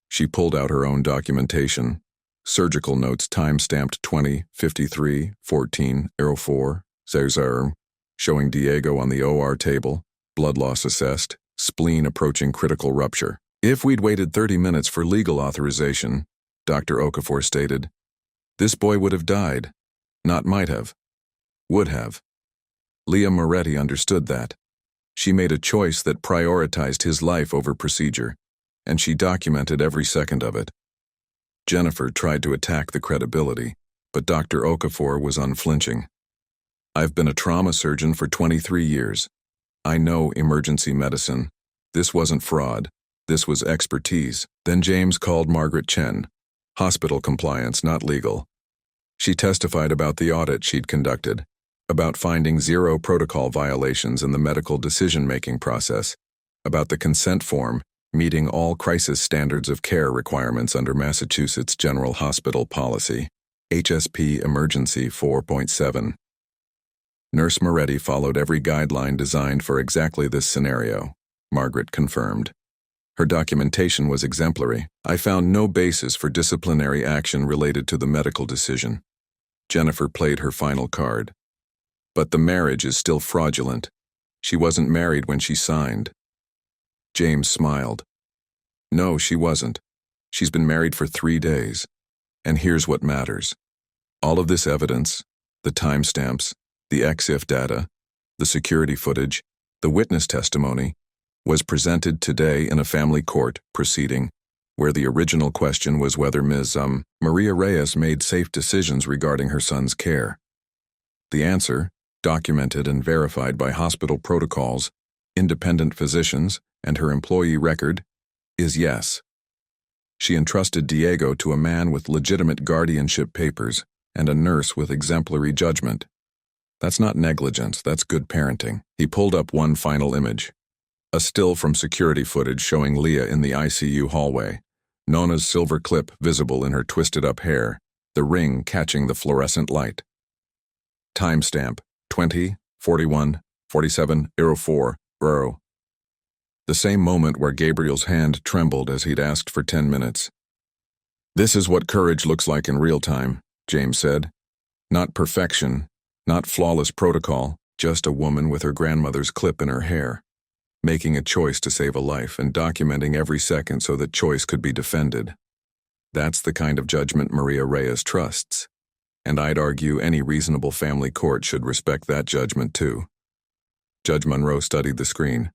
She pulled out her own documentation, surgical notes time-stamped 20-53-14-04, showing Diego on the OR table, blood loss assessed, spleen approaching critical rupture. If we'd waited 30 minutes for legal authorization, Dr. Okafor stated, This boy would have died. Not might have. Would have. Leah Moretti understood that. She made a choice that prioritized his life over procedure, and she documented every second of it. Jennifer tried to attack the credibility, but Dr. Okafor was unflinching. I've been a trauma surgeon for 23 years. I know emergency medicine. This wasn't fraud. This was expertise. Then James called Margaret Chen. Hospital compliance, not legal. She testified about the audit she'd conducted, about finding 0 protocol violations in the medical decision-making process, about the consent form meeting all crisis standards of care requirements under Massachusetts General Hospital Policy, HSP Emergency 4.7. Nurse Moretti followed every guideline designed for exactly this scenario, Margaret confirmed. Her documentation was exemplary. I found no basis for disciplinary action related to the medical decision. Jennifer played her final card. But the marriage is still fraudulent. She wasn't married when she signed. James smiled. No, she wasn't. She's been married for 3 days. And here's what matters. All of this evidence, the timestamps, the EXIF data, the security footage, the witness testimony, was presented today in a family court proceeding where the original question was whether Ms. Maria Reyes made safe decisions regarding her son's care. The answer, documented and verified by hospital protocols, independent physicians, and her employee record, is yes. She entrusted Diego to a man with legitimate guardianship papers and a nurse with exemplary judgment. That's not negligence, that's good parenting. He pulled up one final image. A still from security footage showing Leah in the ICU hallway, Nona's silver clip visible in her twisted-up hair, the ring catching the fluorescent light. Timestamp 20:41:47:04. The same moment where Gabriel's hand trembled as he'd asked for 10 minutes. This is what courage looks like in real time, James said. Not perfection, not flawless protocol, just a woman with her grandmother's clip in her hair, making a choice to save a life and documenting every second so that choice could be defended. That's the kind of judgment Maria Reyes trusts, and I'd argue any reasonable family court should respect that judgment too. Judge Monroe studied the screen.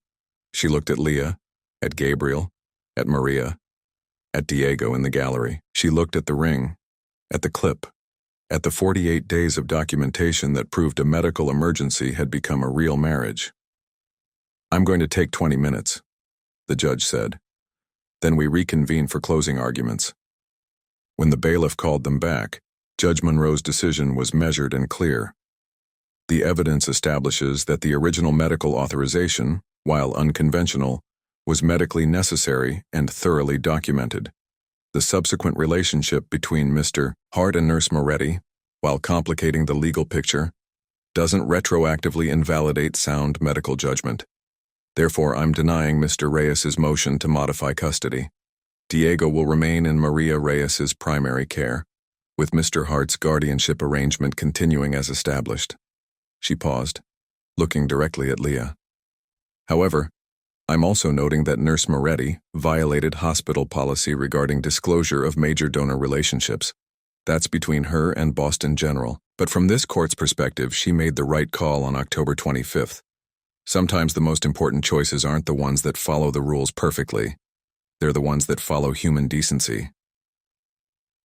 She looked at Leah, at Gabriel, at Maria, at Diego in the gallery. She looked at the ring, at the clip, at the 48 days of documentation that proved a medical emergency had become a real marriage. I'm going to take 20 minutes, the judge said. Then we reconvene for closing arguments. When the bailiff called them back, Judge Monroe's decision was measured and clear. The evidence establishes that the original medical authorization, while unconventional, was medically necessary and thoroughly documented. The subsequent relationship between Mr. Hart and Nurse Moretti, while complicating the legal picture, doesn't retroactively invalidate sound medical judgment. Therefore, I'm denying Mr. Reyes's motion to modify custody. Diego will remain in Maria Reyes's primary care, with Mr. Hart's guardianship arrangement continuing as established. She paused, looking directly at Leah. However, I'm also noting that Nurse Moretti violated hospital policy regarding disclosure of major donor relationships. That's between her and Boston General, but from this court's perspective, she made the right call on October 25th. Sometimes the most important choices aren't the ones that follow the rules perfectly. They're the ones that follow human decency.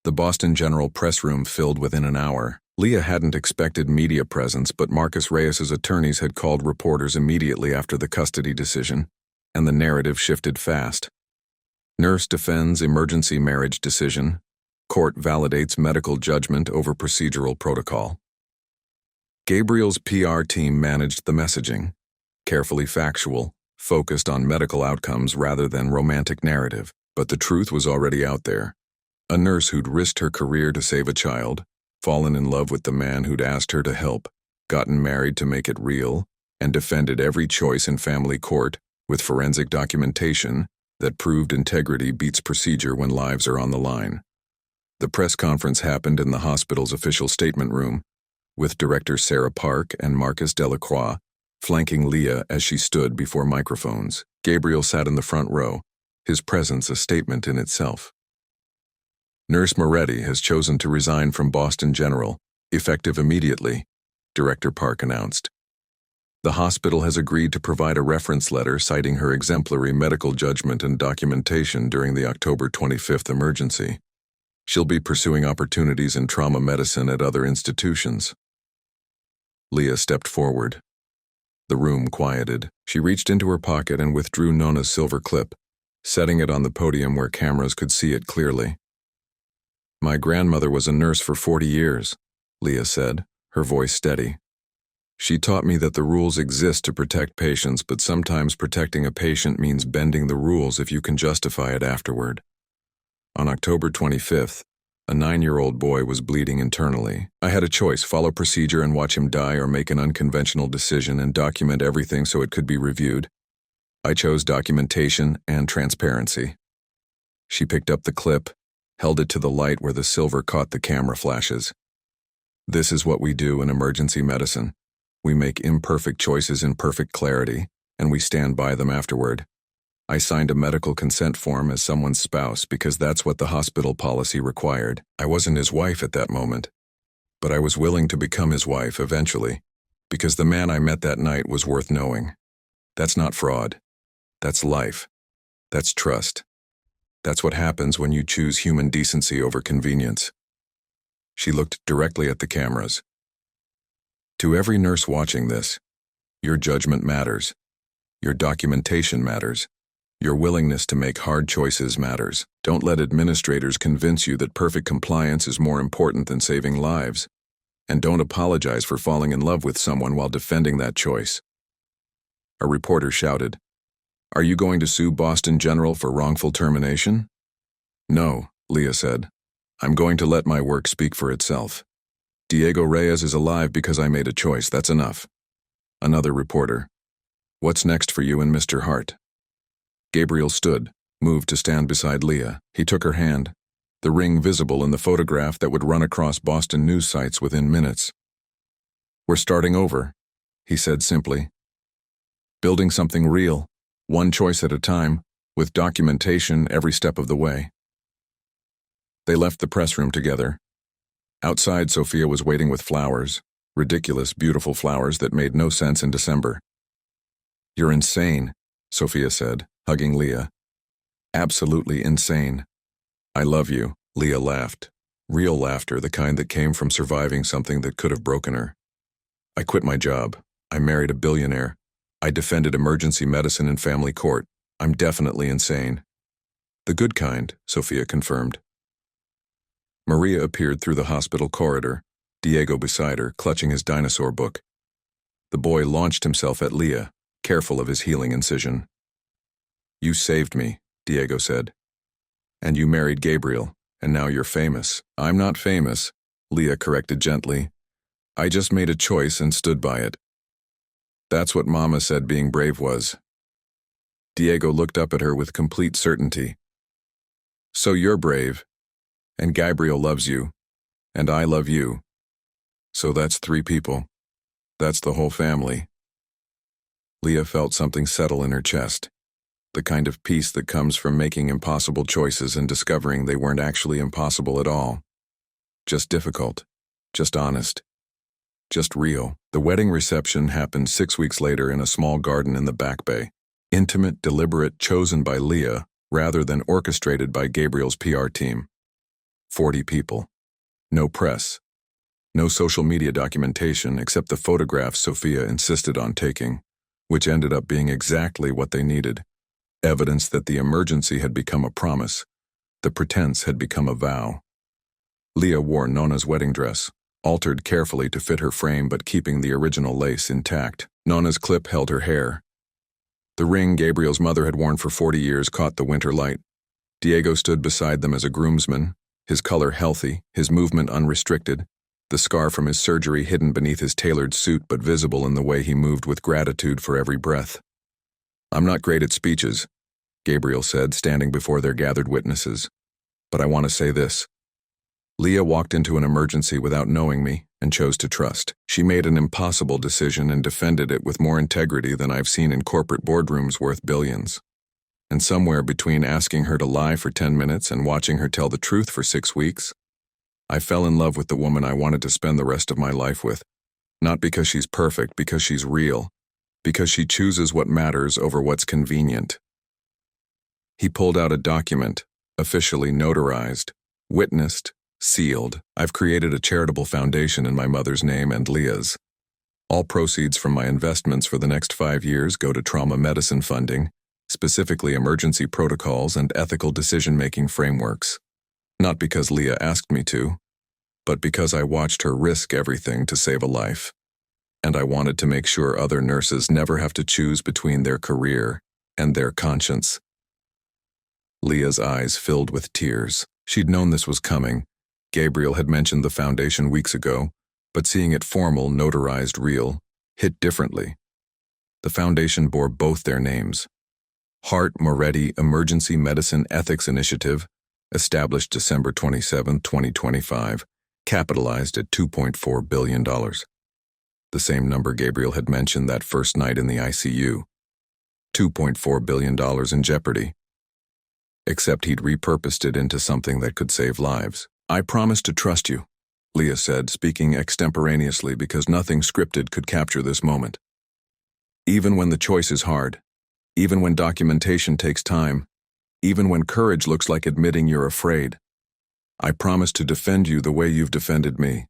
The Boston General press room filled within an hour. Leah hadn't expected media presence, but Marcus Reyes's attorneys had called reporters immediately after the custody decision, and the narrative shifted fast. Nurse defends emergency marriage decision. Court validates medical judgment over procedural protocol. Gabriel's PR team managed the messaging. Carefully factual, focused on medical outcomes rather than romantic narrative, but the truth was already out there. A nurse who'd risked her career to save a child, fallen in love with the man who'd asked her to help, gotten married to make it real, and defended every choice in family court with forensic documentation that proved integrity beats procedure when lives are on the line. The press conference happened in the hospital's official statement room, with Director Sarah Park and Marcus Delacroix flanking Leah as she stood before microphones. Gabriel sat in the front row, his presence a statement in itself. Nurse Moretti has chosen to resign from Boston General, effective immediately, Director Park announced. The hospital has agreed to provide a reference letter citing her exemplary medical judgment and documentation during the October 25th emergency. She'll be pursuing opportunities in trauma medicine at other institutions. Leah stepped forward. The room quieted. She reached into her pocket and withdrew Nona's silver clip, setting it on the podium where cameras could see it clearly. "My grandmother was a nurse for 40 years, Leah said, her voice steady. "She taught me that the rules exist to protect patients, but sometimes protecting a patient means bending the rules if you can justify it afterward. On October 25th, a 9-year-old boy was bleeding internally. I had a choice: follow procedure and watch him die, or make an unconventional decision and document everything so it could be reviewed. I chose documentation and transparency." She picked up the clip, held it to the light where the silver caught the camera flashes. "This is what we do in emergency medicine. We make imperfect choices in perfect clarity, and we stand by them afterward. I signed a medical consent form as someone's spouse because that's what the hospital policy required. I wasn't his wife at that moment, but I was willing to become his wife eventually, because the man I met that night was worth knowing. That's not fraud. That's life. That's trust. That's what happens when you choose human decency over convenience." She looked directly at the cameras. "To every nurse watching this, your judgment matters. Your documentation matters. Your willingness to make hard choices matters. Don't let administrators convince you that perfect compliance is more important than saving lives. And don't apologize for falling in love with someone while defending that choice." A reporter shouted, "Are you going to sue Boston General for wrongful termination?" "No," Leah said. "I'm going to let my work speak for itself. Diego Reyes is alive because I made a choice. That's enough." Another reporter, "What's next for you and Mr. Hart?" Gabriel stood, moved to stand beside Leah. He took her hand, the ring visible in the photograph that would run across Boston news sites within minutes. "We're starting over," he said simply. "Building something real, one choice at a time, with documentation every step of the way." They left the press room together. Outside, Sophia was waiting with flowers, ridiculous, beautiful flowers that made no sense in December. "You're insane," Sophia said, hugging Leah. "Absolutely insane." "I love you," Leah laughed. Real laughter, the kind that came from surviving something that could have broken her. "I quit my job. I married a billionaire. I defended emergency medicine in family court. I'm definitely insane." "The good kind," Sophia confirmed. Maria appeared through the hospital corridor, Diego beside her, clutching his dinosaur book. The boy launched himself at Leah, careful of his healing incision. "You saved me," Diego said. "And you married Gabriel, and now you're famous." "I'm not famous," Leah corrected gently. "I just made a choice and stood by it. That's what Mama said being brave was." Diego looked up at her with complete certainty. "So you're brave, and Gabriel loves you, and I love you. So that's 3 people. That's the whole family." Leah felt something settle in her chest, the kind of peace that comes from making impossible choices and discovering they weren't actually impossible at all. Just difficult, just honest, just real. The wedding reception happened 6 weeks later in a small garden in the Back Bay. Intimate, deliberate, chosen by Leah rather than orchestrated by Gabriel's PR team. 40 people. No press. No social media documentation except the photographs Sophia insisted on taking, which ended up being exactly what they needed. Evidence that the emergency had become a promise. The pretense had become a vow. Leah wore Nona's wedding dress, altered carefully to fit her frame but keeping the original lace intact. Nona's clip held her hair. The ring Gabriel's mother had worn for 40 years caught the winter light. Diego stood beside them as a groomsman, his color healthy, his movement unrestricted, the scar from his surgery hidden beneath his tailored suit but visible in the way he moved with gratitude for every breath. "I'm not great at speeches," Gabriel said, standing before their gathered witnesses. "But I want to say this. Leah walked into an emergency without knowing me and chose to trust. She made an impossible decision and defended it with more integrity than I've seen in corporate boardrooms worth billions. And somewhere between asking her to lie for 10 minutes and watching her tell the truth for 6 weeks, I fell in love with the woman I wanted to spend the rest of my life with. Not because she's perfect, because she's real, because she chooses what matters over what's convenient. He pulled out a document, officially notarized, witnessed, sealed. I've created a charitable foundation in my mother's name and Leah's. All proceeds from my investments for the next 5 years go to trauma medicine funding, specifically emergency protocols and ethical decision-making frameworks. Not because Leah asked me to, but because I watched her risk everything to save a life. And I wanted to make sure other nurses never have to choose between their career and their conscience. Leah's eyes filled with tears. She'd known this was coming. Gabriel had mentioned the foundation weeks ago, but seeing it formal, notarized, real, hit differently. The foundation bore both their names. Hart Moretti Emergency Medicine Ethics Initiative, established December 27, 2025, capitalized at $2.4 billion. The same number Gabriel had mentioned that first night in the ICU. $2.4 billion in jeopardy. Except he'd repurposed it into something that could save lives. I promise to trust you, Leah said, speaking extemporaneously because nothing scripted could capture this moment. Even when the choice is hard, even when documentation takes time, even when courage looks like admitting you're afraid, I promise to defend you the way you've defended me.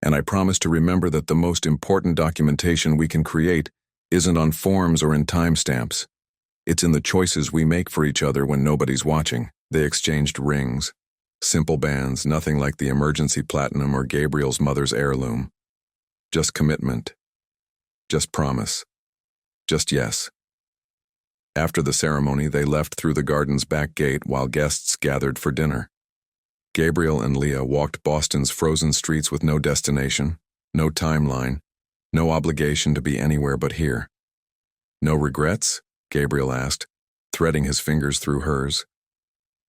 And I promise to remember that the most important documentation we can create isn't on forms or in timestamps. It's in the choices we make for each other when nobody's watching. They exchanged rings. Simple bands, nothing like the emergency platinum or Gabriel's mother's heirloom. Just commitment. Just promise. Just yes. After the ceremony, they left through the garden's back gate while guests gathered for dinner. Gabriel and Leah walked Boston's frozen streets with no destination, no timeline, no obligation to be anywhere but here. No regrets? Gabriel asked, threading his fingers through hers.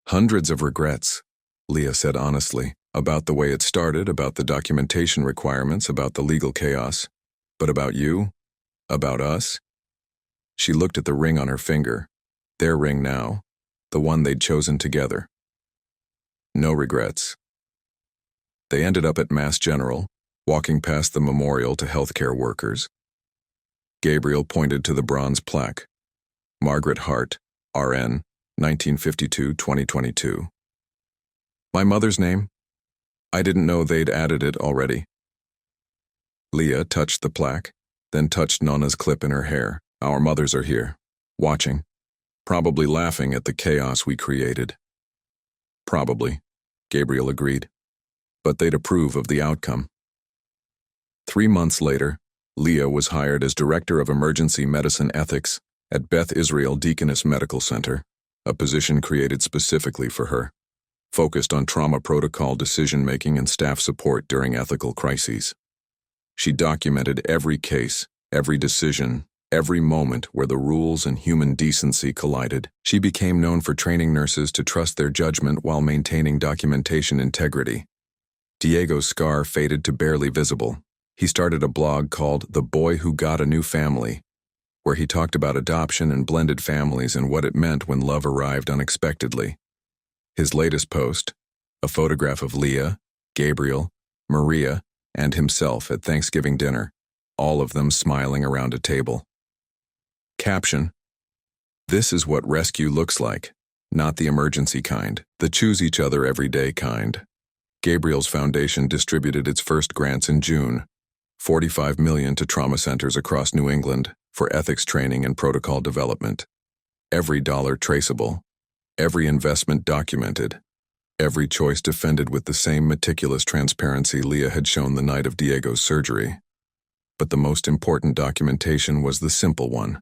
Hundreds of regrets, Leah said honestly, about the way it started, about the documentation requirements, about the legal chaos. But about you? About us? She looked at the ring on her finger, their ring now, the one they'd chosen together. No regrets. They ended up at Mass General, walking past the memorial to healthcare workers. Gabriel pointed to the bronze plaque. Margaret Hart, RN, 1952-2022. My mother's name? I didn't know they'd added it already. Leah touched the plaque, then touched Nonna's clip in her hair. Our mothers are here, watching, probably laughing at the chaos we created. Probably, Gabriel agreed, but they'd approve of the outcome. 3 months later, Leah was hired as Director of Emergency Medicine Ethics at Beth Israel Deaconess Medical Center, a position created specifically for her, focused on trauma protocol decision-making and staff support during ethical crises. She documented every case, every decision, every moment where the rules and human decency collided. She became known for training nurses to trust their judgment while maintaining documentation integrity. Diego's scar faded to barely visible. He started a blog called The Boy Who Got a New Family, where he talked about adoption and blended families and what it meant when love arrived unexpectedly. His latest post, a photograph of Leah, Gabriel, Maria, and himself at Thanksgiving dinner, all of them smiling around a table. Caption: This is what rescue looks like, not the emergency kind, the choose each other every day kind. Gabriel's foundation distributed its first grants in June, $45 million to trauma centers across New England for ethics training and protocol development. Every dollar traceable, every investment documented, every choice defended with the same meticulous transparency Leah had shown the night of Diego's surgery. But the most important documentation was the simple one.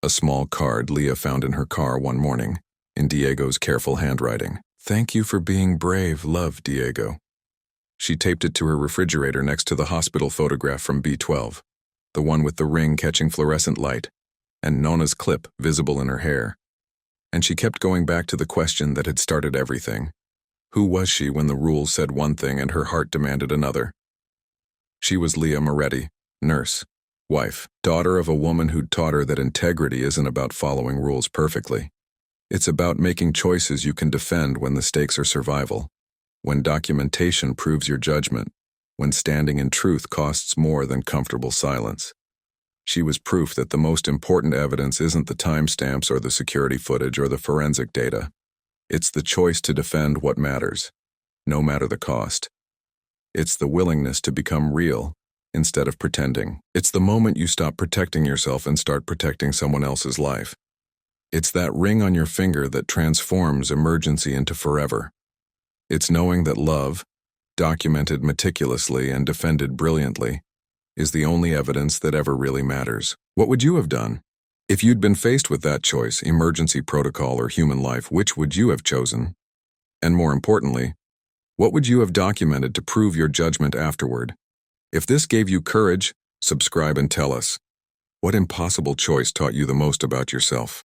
A small card Leah found in her car one morning, in Diego's careful handwriting. Thank you for being brave, love, Diego. She taped it to her refrigerator next to the hospital photograph from B12, the one with the ring catching fluorescent light, and Nonna's clip visible in her hair. And she kept going back to the question that had started everything. Who was she when the rules said one thing and her heart demanded another? She was Leah Moretti, nurse, wife, daughter of a woman who'd taught her that integrity isn't about following rules perfectly. It's about making choices you can defend when the stakes are survival, when documentation proves your judgment, when standing in truth costs more than comfortable silence. She was proof that the most important evidence isn't the timestamps or the security footage or the forensic data. It's the choice to defend what matters, no matter the cost. It's the willingness to become real instead of pretending. It's the moment you stop protecting yourself and start protecting someone else's life. It's that ring on your finger that transforms emergency into forever. It's knowing that love, documented meticulously and defended brilliantly, is the only evidence that ever really matters. What would you have done? If you'd been faced with that choice, emergency protocol or human life, which would you have chosen? And more importantly, what would you have documented to prove your judgment afterward? If this gave you courage, subscribe and tell us. What impossible choice taught you the most about yourself?